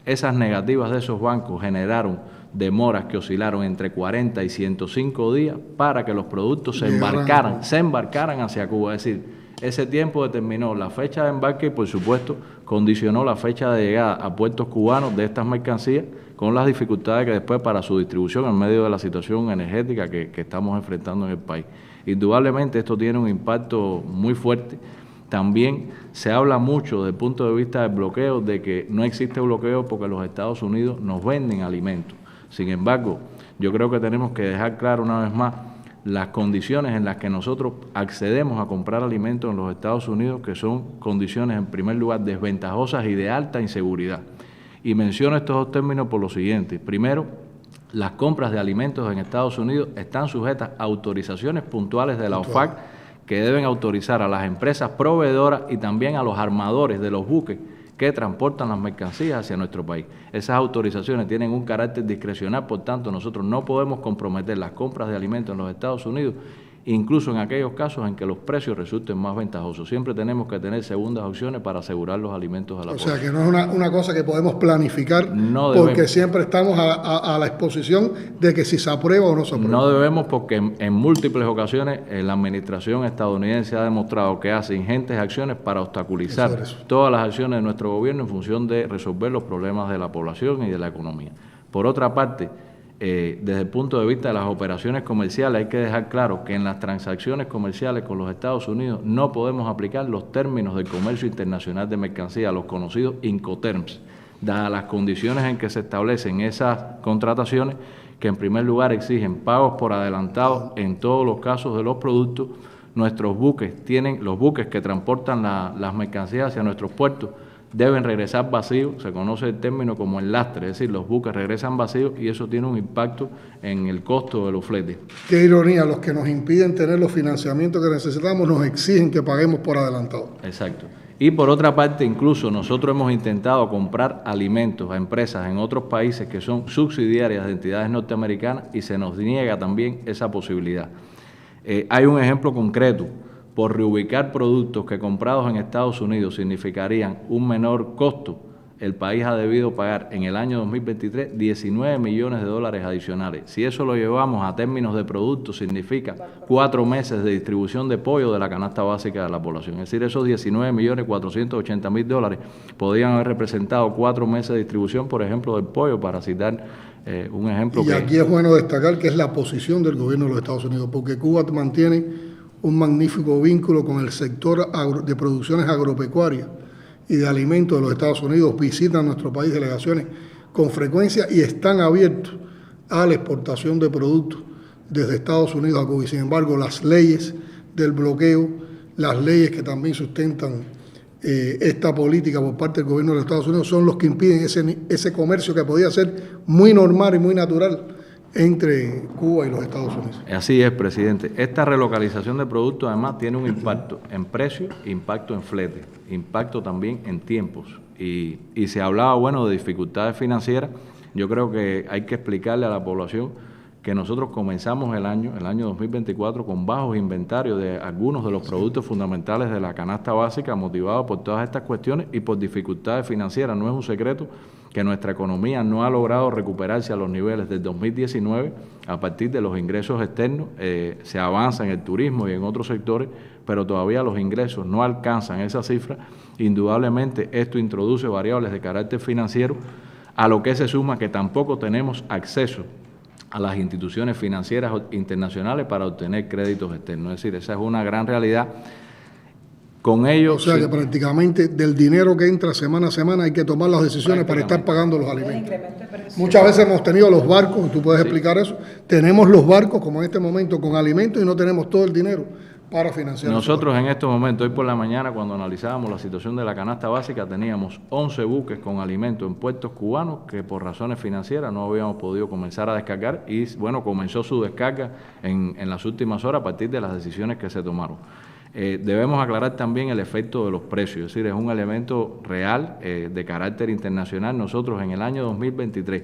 Esas negativas de esos bancos generaron demoras que oscilaron entre 40 y 105 días para que los productos se embarcaran hacia Cuba. Es decir, ese tiempo determinó la fecha de embarque y, por supuesto, condicionó la fecha de llegada a puertos cubanos de estas mercancías, con las dificultades que después para su distribución en medio de la situación energética que estamos enfrentando en el país. Indudablemente esto tiene un impacto muy fuerte. También se habla mucho desde el punto de vista del bloqueo, de que no existe bloqueo porque los Estados Unidos nos venden alimentos. Sin embargo, yo creo que tenemos que dejar claro una vez más las condiciones en las que nosotros accedemos a comprar alimentos en los Estados Unidos, que son condiciones, en primer lugar, desventajosas y de alta inseguridad. Y menciono estos dos términos por lo siguiente. Primero, las compras de alimentos en Estados Unidos están sujetas a autorizaciones puntuales de la OFAC, que deben autorizar a las empresas proveedoras y también a los armadores de los buques que transportan las mercancías hacia nuestro país. Esas autorizaciones tienen un carácter discrecional, por tanto nosotros no podemos comprometer las compras de alimentos en los Estados Unidos incluso en aquellos casos en que los precios resulten más ventajosos. Siempre tenemos que tener segundas opciones para asegurar los alimentos a la población. O sea, que no es una cosa que podemos planificar, porque siempre estamos a la exposición de que si se aprueba o no se aprueba. No debemos, porque en múltiples ocasiones la administración estadounidense ha demostrado que hace ingentes acciones para obstaculizar todas las acciones de nuestro gobierno en función de resolver los problemas de la población y de la economía. Por otra parte, desde el punto de vista de las operaciones comerciales, hay que dejar claro que en las transacciones comerciales con los Estados Unidos no podemos aplicar los términos del comercio internacional de mercancías, los conocidos Incoterms, dadas las condiciones en que se establecen esas contrataciones, que en primer lugar exigen pagos por adelantado en todos los casos de los productos. Nuestros buques los buques que transportan las mercancías hacia nuestros puertos deben regresar vacíos, se conoce el término como el lastre, es decir, los buques regresan vacíos y eso tiene un impacto en el costo de los fletes. Qué ironía, los que nos impiden tener los financiamientos que necesitamos nos exigen que paguemos por adelantado. Exacto. Y por otra parte, incluso nosotros hemos intentado comprar alimentos a empresas en otros países que son subsidiarias de entidades norteamericanas y se nos niega también esa posibilidad. Hay un ejemplo concreto. Por reubicar productos que comprados en Estados Unidos significarían un menor costo, el país ha debido pagar en el año 2023 $19 millones adicionales. Si eso lo llevamos a términos de productos, significa 4 meses de distribución de pollo de la canasta básica de la población. Es decir, esos $19.480.000 podrían haber representado 4 meses de distribución, por ejemplo, del pollo, para citar un ejemplo. Y aquí es bueno destacar que es la posición del gobierno de los Estados Unidos, porque Cuba mantiene un magnífico vínculo con el sector de producciones agropecuarias y de alimentos de los Estados Unidos. Visitan nuestro país delegaciones con frecuencia y están abiertos a la exportación de productos desde Estados Unidos a Cuba. Y sin embargo, las leyes del bloqueo, las leyes que también sustentan esta política por parte del gobierno de los Estados Unidos son los que impiden ese comercio que podía ser muy normal y muy natural entre Cuba y los Estados Unidos. Así es, presidente. Esta relocalización de productos además tiene un impacto en precios, impacto en flete, impacto también en tiempos. Y se hablaba, de dificultades financieras. Yo creo que hay que explicarle a la población que nosotros comenzamos el año 2024 con bajos inventarios de algunos de los productos fundamentales de la canasta básica, motivados por todas estas cuestiones y por dificultades financieras. No es un secreto que nuestra economía no ha logrado recuperarse a los niveles del 2019 a partir de los ingresos externos. Se avanza en el turismo y en otros sectores, pero todavía los ingresos no alcanzan esa cifra. Indudablemente esto introduce variables de carácter financiero, a lo que se suma que tampoco tenemos acceso a las instituciones financieras internacionales para obtener créditos externos. Es decir, esa es una gran realidad. Con ellos, o sea que prácticamente del dinero que entra semana a semana hay que tomar las decisiones para estar pagando los alimentos. Muchas veces hemos tenido los barcos, tú puedes explicar eso, tenemos los barcos como en este momento con alimentos y no tenemos todo el dinero para financiar. Nosotros en estos momentos, hoy por la mañana, cuando analizábamos la situación de la canasta básica, teníamos 11 buques con alimentos en puertos cubanos que por razones financieras no habíamos podido comenzar a descargar y comenzó su descarga en las últimas horas a partir de las decisiones que se tomaron. Debemos aclarar también el efecto de los precios, es decir, es un elemento real de carácter internacional. Nosotros en el año 2023,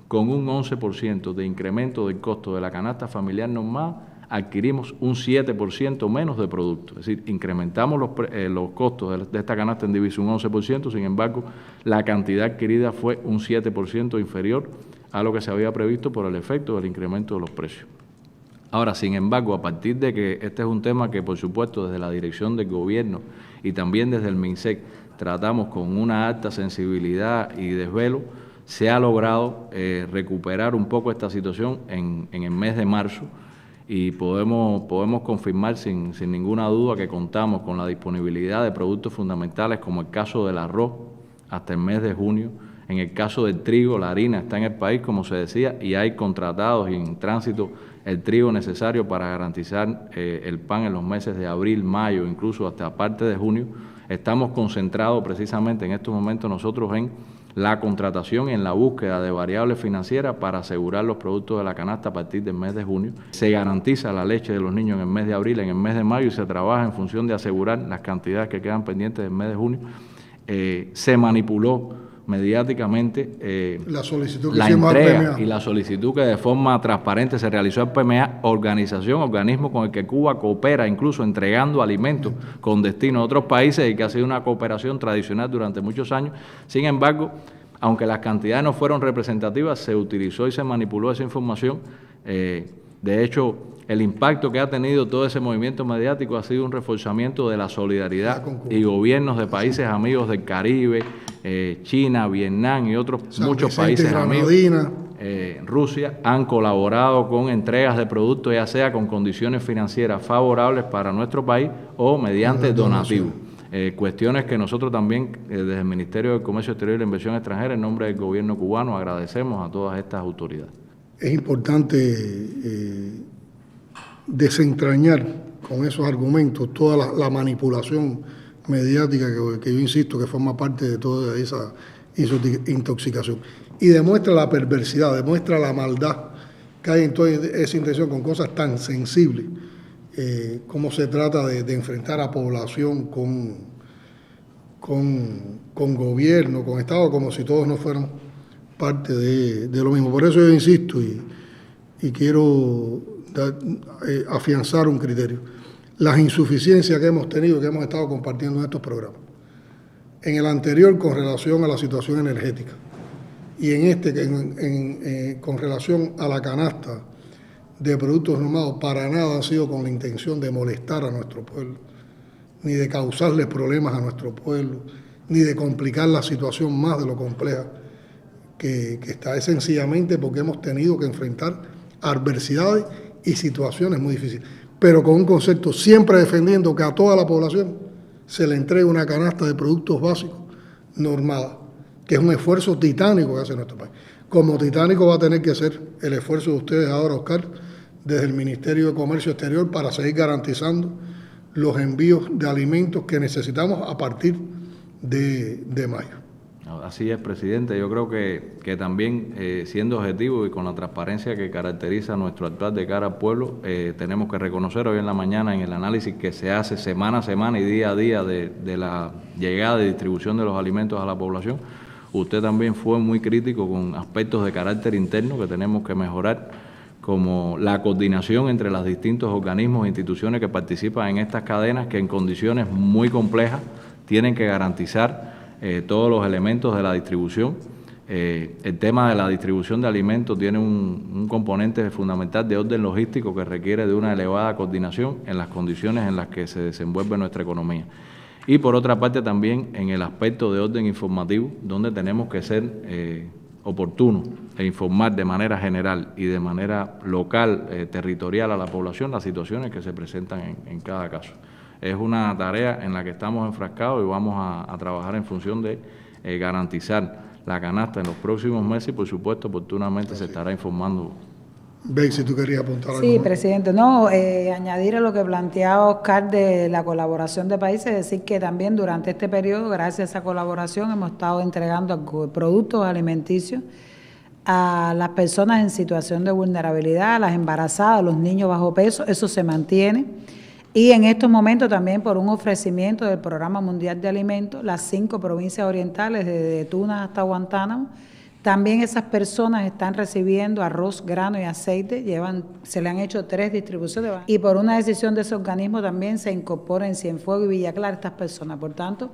con un 11% de incremento del costo de la canasta familiar normal, adquirimos un 7% menos de productos. Es decir, incrementamos los costos de esta canasta en divisa un 11%, sin embargo, la cantidad adquirida fue un 7% inferior a lo que se había previsto por el efecto del incremento de los precios. Ahora, sin embargo, a partir de que este es un tema que, por supuesto, desde la dirección del gobierno y también desde el MINSEC tratamos con una alta sensibilidad y desvelo, se ha logrado recuperar un poco esta situación en el mes de marzo y podemos confirmar sin ninguna duda que contamos con la disponibilidad de productos fundamentales como el caso del arroz hasta el mes de junio. En el caso del trigo, la harina está en el país, como se decía, y hay contratados y en tránsito el trigo necesario para garantizar el pan en los meses de abril, mayo, incluso hasta parte de junio. Estamos concentrados precisamente en estos momentos nosotros en la contratación y en la búsqueda de variables financieras para asegurar los productos de la canasta a partir del mes de junio. Se garantiza la leche de los niños en el mes de abril, en el mes de mayo, y se trabaja en función de asegurar las cantidades que quedan pendientes del mes de junio. Se manipuló mediáticamente la solicitud que la hicimos al entrega PMA y la solicitud que de forma transparente se realizó al PMA, organismo con el que Cuba coopera, incluso entregando alimentos con destino a otros países y que ha sido una cooperación tradicional durante muchos años. Sin embargo, aunque las cantidades no fueron representativas, se utilizó y se manipuló esa información. De hecho, el impacto que ha tenido todo ese movimiento mediático ha sido un reforzamiento de la solidaridad y gobiernos de países amigos del Caribe, China, Vietnam y otros muchos países amigos, Rusia, han colaborado con entregas de productos, ya sea con condiciones financieras favorables para nuestro país o mediante donativos. Cuestiones que nosotros también, desde el Ministerio de Comercio Exterior y la Inversión Extranjera, en nombre del gobierno cubano, agradecemos a todas estas autoridades. Es importante desentrañar con esos argumentos toda la manipulación mediática que yo insisto que forma parte de toda esa intoxicación. Y demuestra la perversidad, demuestra la maldad que hay en toda esa intención con cosas tan sensibles. Cómo se trata de enfrentar a población con gobierno, con Estado, como si todos no fueran parte de lo mismo. Por eso yo insisto y quiero afianzar un criterio. Las insuficiencias que hemos tenido, que hemos estado compartiendo en estos programas. En el anterior con relación a la situación energética y en este con relación a la canasta de productos normados, para nada ha sido con la intención de molestar a nuestro pueblo, ni de causarles problemas a nuestro pueblo, ni de complicar la situación más de lo compleja que está. Es sencillamente porque hemos tenido que enfrentar adversidades y situaciones muy difíciles, pero con un concepto siempre defendiendo que a toda la población se le entregue una canasta de productos básicos normada, que es un esfuerzo titánico que hace nuestro país. Como titánico va a tener que ser el esfuerzo de ustedes ahora, Oscar, desde el Ministerio de Comercio Exterior, para seguir garantizando los envíos de alimentos que necesitamos a partir de mayo. Así es, presidente. Yo creo que también, siendo objetivo y con la transparencia que caracteriza nuestro actuar de cara al pueblo, tenemos que reconocer hoy en la mañana, en el análisis que se hace semana a semana y día a día de la llegada y distribución de los alimentos a la población, usted también fue muy crítico con aspectos de carácter interno que tenemos que mejorar, como la coordinación entre los distintos organismos e instituciones que participan en estas cadenas, que en condiciones muy complejas tienen que garantizar todos los elementos de la distribución. El tema de la distribución de alimentos tiene un componente fundamental de orden logístico que requiere de una elevada coordinación en las condiciones en las que se desenvuelve nuestra economía. Y por otra parte también en el aspecto de orden informativo, donde tenemos que ser oportunos e informar de manera general y de manera local, territorial a la población las situaciones que se presentan en cada caso. Es una tarea en la que estamos enfrascados y vamos a trabajar en función de garantizar la canasta en los próximos meses y, por supuesto, oportunamente se estará informando. Bexy, ¿tú querías apuntar algo? Sí, presidente. Añadir a lo que planteaba Oscar de la colaboración de países, decir que también durante este periodo, gracias a esa colaboración, hemos estado entregando productos alimenticios a las personas en situación de vulnerabilidad, a las embarazadas, a los niños bajo peso. Eso se mantiene. Y en estos momentos también por un ofrecimiento del Programa Mundial de Alimentos, las 5 provincias orientales, desde Tunas hasta Guantánamo, también esas personas están recibiendo arroz, grano y aceite, se le han hecho 3 distribuciones y por una decisión de ese organismo también se incorpora en Cienfuegos y Villa Clara estas personas. Por tanto,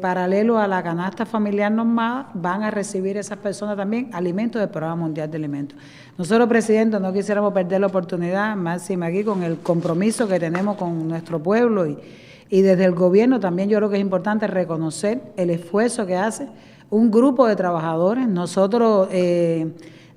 paralelo a la canasta familiar normada, van a recibir esas personas también alimentos del Programa Mundial de Alimentos. Nosotros, presidente, no quisiéramos perder la oportunidad, máxima aquí, con el compromiso que tenemos con nuestro pueblo y desde el gobierno también yo creo que es importante reconocer el esfuerzo que hace un grupo de trabajadores. Nosotros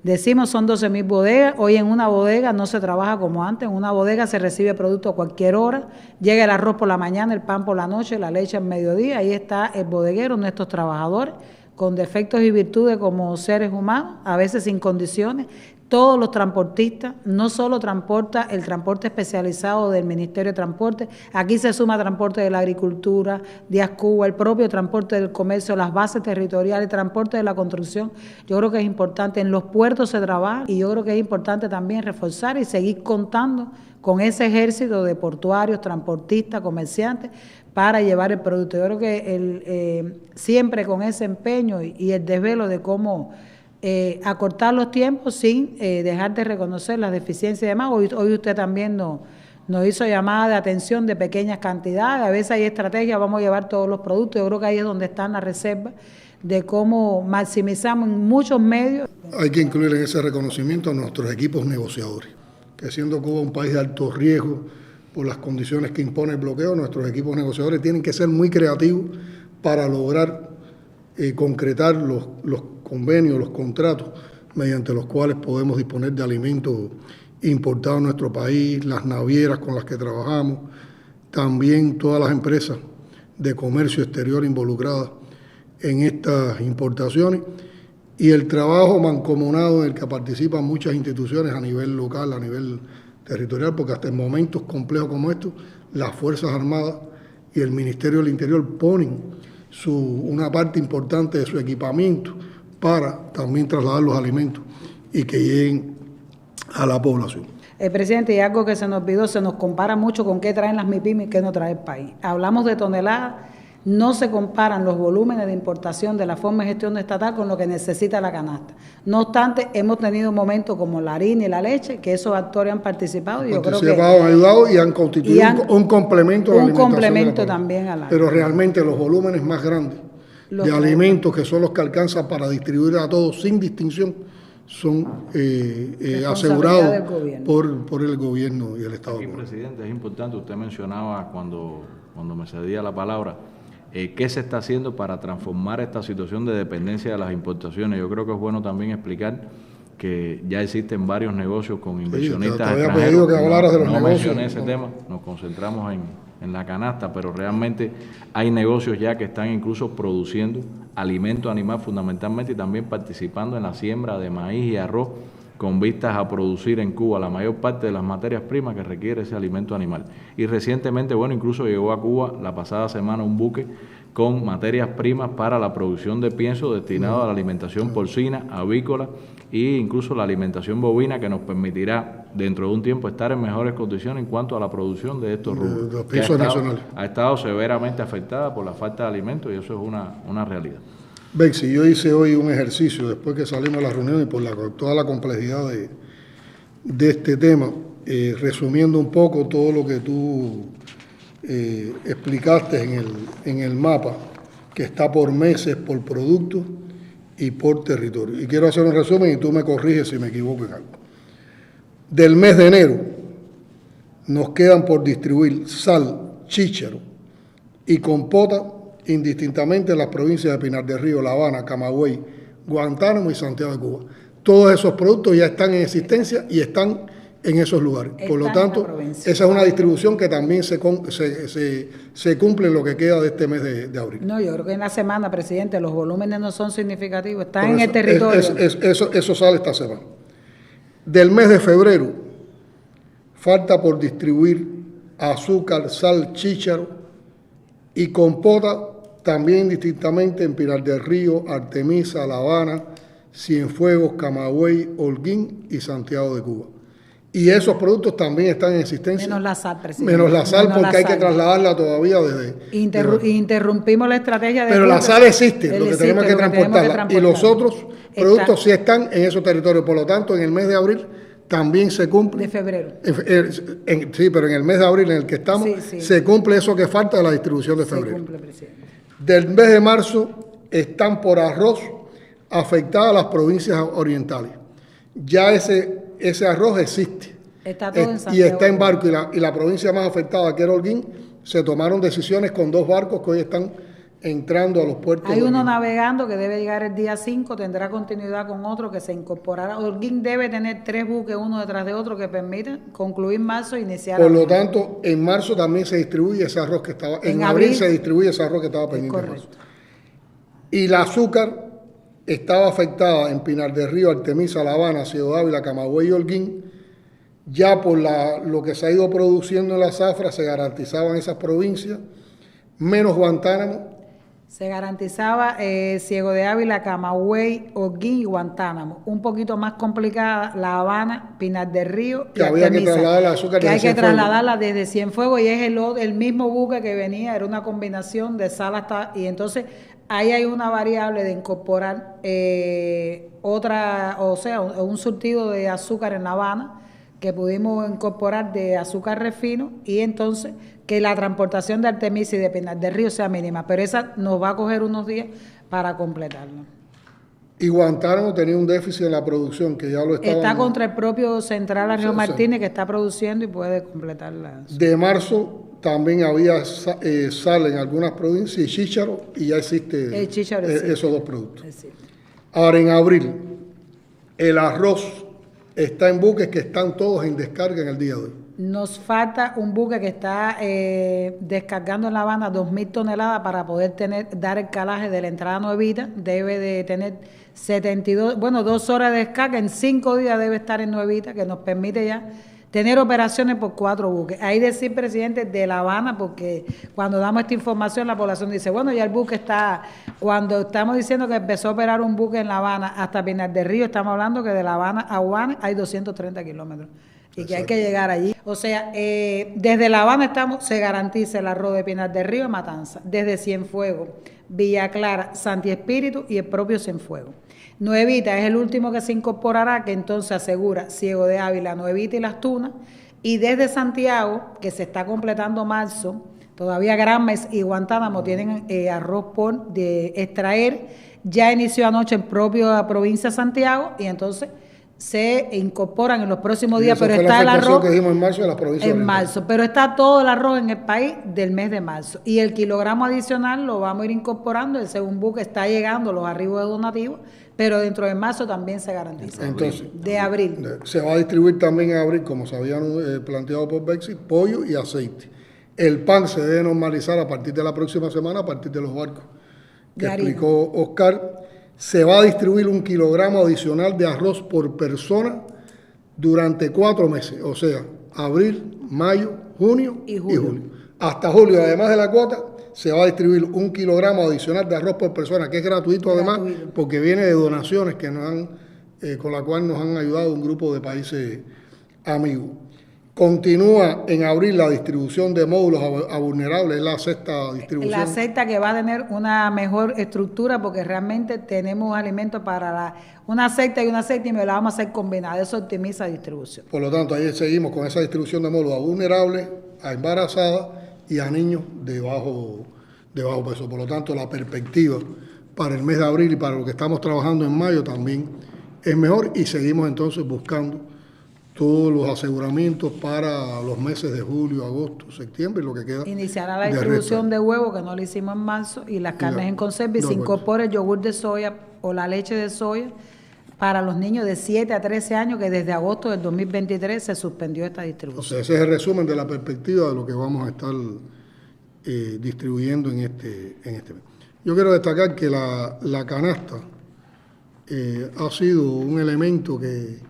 decimos son 12.000 bodegas, hoy en una bodega no se trabaja como antes, en una bodega se recibe producto a cualquier hora, llega el arroz por la mañana, el pan por la noche, la leche al mediodía, ahí está el bodeguero, nuestros trabajadores, con defectos y virtudes como seres humanos, a veces sin condiciones. Todos los transportistas, no solo transporta el transporte especializado del Ministerio de Transporte, aquí se suma transporte de la agricultura, de Ascuba, el propio transporte del comercio, las bases territoriales, transporte de la construcción. Yo creo que es importante, en los puertos se trabaja y yo creo que es importante también reforzar y seguir contando con ese ejército de portuarios, transportistas, comerciantes, para llevar el producto. Yo creo que siempre con ese empeño y el desvelo de cómo acortar los tiempos sin dejar de reconocer las deficiencias y demás. Hoy usted también nos hizo llamada de atención de pequeñas cantidades. A veces hay estrategias, vamos a llevar todos los productos. Yo creo que ahí es donde están las reservas de cómo maximizamos en muchos medios. Hay que incluir en ese reconocimiento a nuestros equipos negociadores, que siendo Cuba un país de alto riesgo por las condiciones que impone el bloqueo, nuestros equipos negociadores tienen que ser muy creativos para lograr concretar los convenios, los contratos mediante los cuales podemos disponer de alimentos importados a nuestro país, las navieras con las que trabajamos, también todas las empresas de comercio exterior involucradas en estas importaciones y el trabajo mancomunado en el que participan muchas instituciones a nivel local, a nivel territorial, porque hasta en momentos complejos como estos, las Fuerzas Armadas y el Ministerio del Interior ponen una parte importante de su equipamiento para también trasladar los alimentos y que lleguen a la población. Presidente, y algo que se nos olvidó, se nos compara mucho con qué traen las MIPYME y qué no trae el país. Hablamos de toneladas, no se comparan los volúmenes de importación de la forma de gestión estatal con lo que necesita la canasta. No obstante, hemos tenido momentos como la harina y la leche, que esos actores han participado. Yo creo que han ayudado y han constituido un complemento a la alimentación. Un complemento también a la. Pero realmente los volúmenes más grandes de alimentos, que son los que alcanzan para distribuir a todos sin distinción, son asegurados por el gobierno y el Estado. Aquí, presidente, es importante, usted mencionaba cuando me cedía la palabra, ¿qué se está haciendo para transformar esta situación de dependencia de las importaciones? Yo creo que es bueno también explicar que ya existen varios negocios con inversionistas extranjeros. Pedido que hablaras de los negocios. Mencioné ese tema, nos concentramos en la canasta, pero realmente hay negocios ya que están incluso produciendo alimento animal fundamentalmente y también participando en la siembra de maíz y arroz con vistas a producir en Cuba la mayor parte de las materias primas que requiere ese alimento animal. Y recientemente, incluso llegó a Cuba la pasada semana un buque con materias primas para la producción de pienso destinado a la alimentación porcina, avícola e incluso la alimentación bovina, que nos permitirá dentro de un tiempo estar en mejores condiciones en cuanto a la producción de estos rubros. Los piensos nacionales. Ha estado severamente afectada por la falta de alimentos y eso es una realidad. Bexy, yo hice hoy un ejercicio después que salimos de la reunión y por toda la complejidad de este tema, resumiendo un poco todo lo que tú explicaste en el mapa, que está por meses, por producto y por territorio. Y quiero hacer un resumen y tú me corriges si me equivoco en algo. Del mes de enero nos quedan por distribuir sal, chícharo y compota indistintamente en las provincias de Pinar del Río, La Habana, Camagüey, Guantánamo y Santiago de Cuba. Todos esos productos ya están en existencia y están en esos lugares. Por lo tanto, esa es una distribución que también se cumple en lo que queda de este mes de abril. No, yo creo que en la semana, presidente, los volúmenes no son significativos, están en el territorio. Eso sale esta semana. Del mes de febrero, falta por distribuir azúcar, sal, chícharo y compota también distintamente en Pinar del Río, Artemisa, La Habana, Cienfuegos, Camagüey, Holguín y Santiago de Cuba. Y esos productos también están en existencia. Menos la sal, presidente. Menos la sal, porque hay que trasladarla todavía desde... Interrumpimos la estrategia de... Pero la sal existe, lo que tenemos que transportarla. Y los otros productos sí están en esos territorios. Por lo tanto, en el mes de abril también se cumple. De febrero. Sí, pero en el mes de abril en el que estamos, se cumple eso que falta de la distribución de febrero. Se cumple, presidente. Del mes de marzo están por arroz afectadas las provincias orientales. Ya ese arroz existe. Está todo en Santiago. Y está en barco. Y la provincia más afectada, que era Holguín, se tomaron decisiones con 2 barcos que hoy están entrando a los puertos. Hay uno navegando que debe llegar el día 5, tendrá continuidad con otro que se incorporará. Holguín debe tener 3 buques uno detrás de otro que permitan concluir marzo e iniciar. Por lo tanto, en marzo también se distribuye ese arroz que estaba... En abril se distribuye ese arroz que estaba pendiente. Correcto. Y el azúcar estaba afectada en Pinar del Río, Artemisa, La Habana, Ciudad Ávila, Camagüey y Holguín. Ya por lo que se ha ido produciendo en la zafra se garantizaban esas provincias, menos Guantánamo Se garantizaba Ciego de Ávila, Camagüey, Holguín y Guantánamo. Un poquito más complicada La Habana, Pinar del Río y que había que trasladar el azúcar que hay que trasladarla desde desde Cienfuegos, y es el mismo buque que venía, era una combinación de sal hasta, y entonces ahí hay una variable de incorporar un surtido de azúcar en La Habana que pudimos incorporar de azúcar refino, y entonces que la transportación de Artemisa y de Pinar del Río sea mínima, pero esa nos va a coger unos días para completarlo. Y Guantánamo tenía un déficit en la producción que ya lo estaba... Está contra el propio Central Arreo Martínez, que está produciendo y puede completarla. De marzo también había sal en algunas provincias y chícharo, y ya existe esos dos productos. Existe. Ahora, en abril, el arroz está en buques que están todos en descarga en el día de hoy. Nos falta un buque que está descargando en La Habana 2.000 toneladas para poder dar el calaje de la entrada Nuevita. Debe de tener 2 horas de descarga. En 5 días debe estar en Nuevita, que nos permite ya tener operaciones por 4 buques. Ahí decir, presidente, de La Habana, porque cuando damos esta información la población dice, bueno, ya el buque está, cuando estamos diciendo que empezó a operar un buque en La Habana hasta Pinar del Río, estamos hablando que de La Habana a Guane hay 230 kilómetros. Y que hay que llegar allí. O sea, desde La Habana se garantiza el arroz de Pinar del Río y Matanza, desde Cienfuegos, Villa Clara, Santi Espíritu y el propio Cienfuegos. Nuevita es el último que se incorporará, que entonces asegura Ciego de Ávila, Nuevita y Las Tunas, y desde Santiago, que se está completando marzo, todavía Granmes y Guantánamo tienen arroz por extraer, ya inició anoche en propia provincia de Santiago, y entonces se incorporan en los próximos días, pero está el arroz que dimos en marzo de las provincias en marzo, pero está todo el arroz en el país del mes de marzo, y el kilogramo adicional lo vamos a ir incorporando. El segundo buque está llegando, los arribos de donativos, pero dentro de marzo también se garantiza. Entonces, de abril se va a distribuir también en abril, como se habían planteado por Bexi, pollo y aceite. El pan se debe normalizar a partir de la próxima semana, a partir de los barcos que explicó Oscar. Se va a distribuir 1 kilogramo adicional de arroz por persona durante 4 meses, o sea, abril, mayo, junio y julio. Hasta julio, además de la cuota, se va a distribuir 1 kilogramo adicional de arroz por persona, que es gratuito además, porque viene de donaciones que con la cual nos han ayudado un grupo de países amigos. Continúa en abril la distribución de módulos a vulnerables, es la 6ª distribución. La 6ª, que va a tener una mejor estructura, porque realmente tenemos alimentos para una 6ª y una 7ª, y la vamos a hacer combinada, eso optimiza la distribución. Por lo tanto, ahí seguimos con esa distribución de módulos a vulnerables, a embarazadas y a niños de bajo peso. Por lo tanto, la perspectiva para el mes de abril y para lo que estamos trabajando en mayo también es mejor, y seguimos entonces buscando todos los aseguramientos para los meses de julio, agosto, septiembre, lo que queda. Iniciará la distribución de huevos, que no lo hicimos en marzo, y las carnes en conserva, y se incorpora el yogur de soya o la leche de soya para los niños de 7 a 13 años, que desde agosto del 2023 se suspendió esta distribución. O sea, ese es el resumen de la perspectiva de lo que vamos a estar distribuyendo en este mes. Yo quiero destacar que la canasta ha sido un elemento que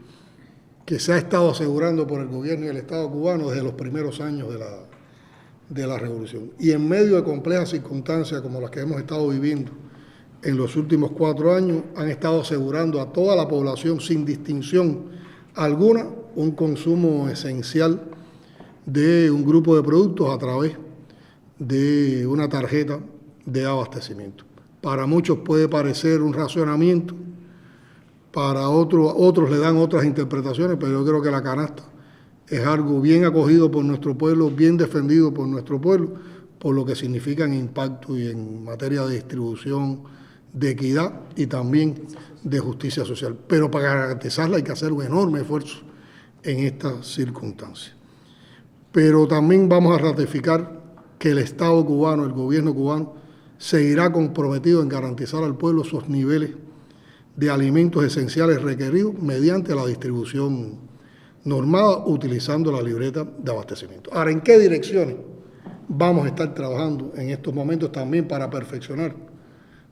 se ha estado asegurando por el gobierno y el Estado cubano desde los primeros años de la revolución. Y en medio de complejas circunstancias como las que hemos estado viviendo en los últimos 4 años, han estado asegurando a toda la población, sin distinción alguna, un consumo esencial de un grupo de productos a través de una tarjeta de abastecimiento. Para muchos puede parecer un racionamiento, para otros le dan otras interpretaciones, pero yo creo que la canasta es algo bien acogido por nuestro pueblo, bien defendido por nuestro pueblo, por lo que significa en impacto y en materia de distribución, de equidad y también de justicia social. Pero para garantizarla hay que hacer un enorme esfuerzo en estas circunstancias. Pero también vamos a ratificar que el Estado cubano, el gobierno cubano, seguirá comprometido en garantizar al pueblo sus niveles de alimentos esenciales requeridos mediante la distribución normada, utilizando la libreta de abastecimiento. Ahora, ¿en qué direcciones vamos a estar trabajando en estos momentos también para perfeccionar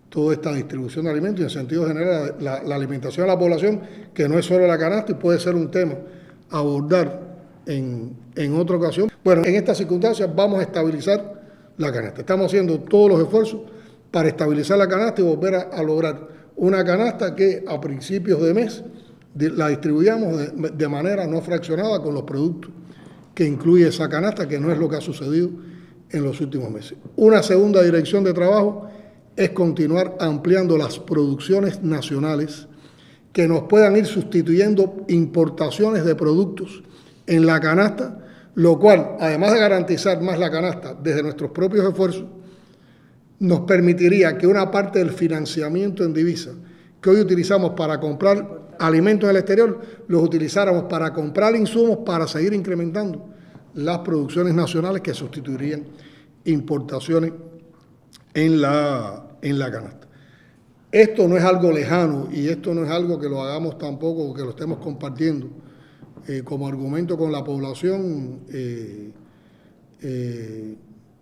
toda esta distribución de alimentos y, en sentido general, la alimentación de la población, que no es solo la canasta y puede ser un tema a abordar en otra ocasión? Bueno, en estas circunstancias vamos a estabilizar la canasta. Estamos haciendo todos los esfuerzos para estabilizar la canasta y volver a lograr una canasta que a principios de mes la distribuyamos de manera no fraccionada con los productos que incluye esa canasta, que no es lo que ha sucedido en los últimos meses. Una segunda dirección de trabajo es continuar ampliando las producciones nacionales que nos puedan ir sustituyendo importaciones de productos en la canasta, lo cual, además de garantizar más la canasta desde nuestros propios esfuerzos, nos permitiría que una parte del financiamiento en divisa que hoy utilizamos para comprar alimentos en el exterior, los utilizáramos para comprar insumos para seguir incrementando las producciones nacionales que sustituirían importaciones en la canasta. Esto no es algo lejano y esto no es algo que lo hagamos tampoco, que lo estemos compartiendo como argumento con la población,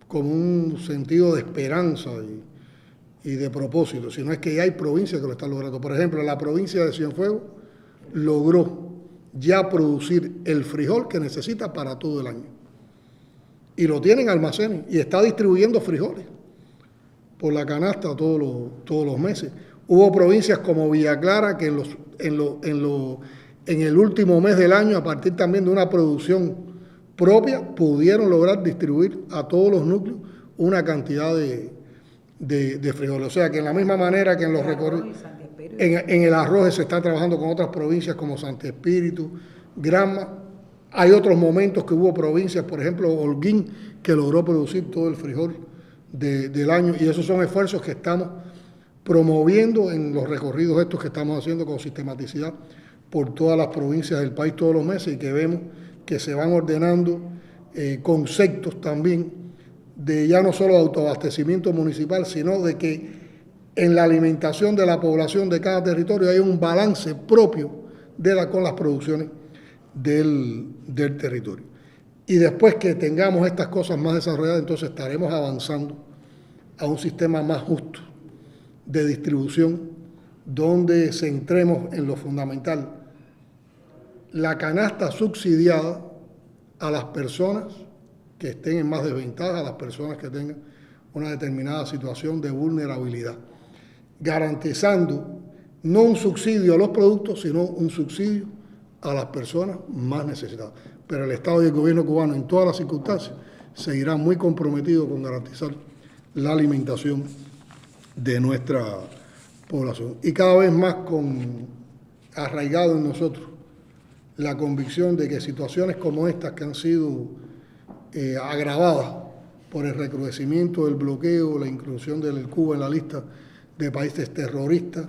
como un sentido de esperanza y de propósito, sino es que ya hay provincias que lo están logrando. Por ejemplo, la provincia de Cienfuegos logró ya producir el frijol que necesita para todo el año. Y lo tienen en almacenes y está distribuyendo frijoles por la canasta todos los meses. Hubo provincias como Villa Clara que en el último mes del año, a partir también de una producción propia, pudieron lograr distribuir a todos los núcleos una cantidad de frijoles. O sea que en la misma manera que en los recorridos, en el arroz se está trabajando con otras provincias como Santo Espíritu, Granma. Hay otros momentos que hubo provincias, por ejemplo, Holguín, que logró producir todo el frijol del año, y esos son esfuerzos que estamos promoviendo en los recorridos estos que estamos haciendo con sistematicidad por todas las provincias del país todos los meses, y que vemos que se van ordenando conceptos también de ya no solo autoabastecimiento municipal, sino de que en la alimentación de la población de cada territorio hay un balance propio con las producciones del territorio. Y después que tengamos estas cosas más desarrolladas, entonces estaremos avanzando a un sistema más justo de distribución, donde centremos en lo fundamental la canasta subsidiada a las personas que estén en más desventaja, a las personas que tengan una determinada situación de vulnerabilidad, garantizando no un subsidio a los productos, sino un subsidio a las personas más necesitadas. Pero el Estado y el gobierno cubano, en todas las circunstancias, seguirán muy comprometidos con garantizar la alimentación de nuestra población. Y cada vez más arraigado en nosotros la convicción de que situaciones como estas, que han sido agravadas por el recrudecimiento del bloqueo, la inclusión de Cuba en la lista de países terroristas,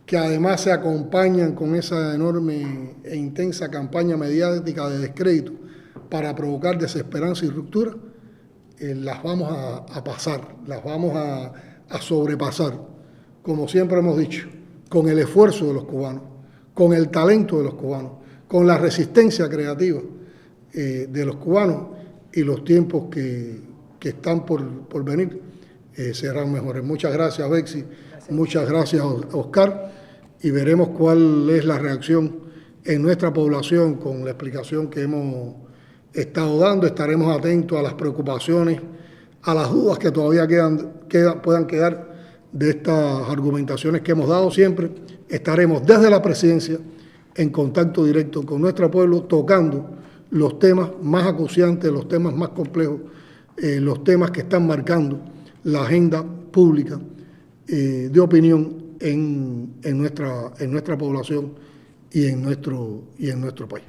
que además se acompañan con esa enorme e intensa campaña mediática de descrédito para provocar desesperanza y ruptura, las vamos a pasar, las vamos a sobrepasar, como siempre hemos dicho, con el esfuerzo de los cubanos, con el talento de los cubanos, con la resistencia creativa de los cubanos, y los tiempos que están por venir serán mejores. Muchas gracias, Bexy. Muchas gracias, Oscar, y veremos cuál es la reacción en nuestra población con la explicación que hemos estado dando. Estaremos atentos a las preocupaciones, a las dudas que todavía puedan quedar de estas argumentaciones que hemos dado. Siempre estaremos desde la presidencia en contacto directo con nuestro pueblo, tocando los temas más acuciantes, los temas más complejos, los temas que están marcando la agenda pública de opinión en nuestra población y en nuestro país.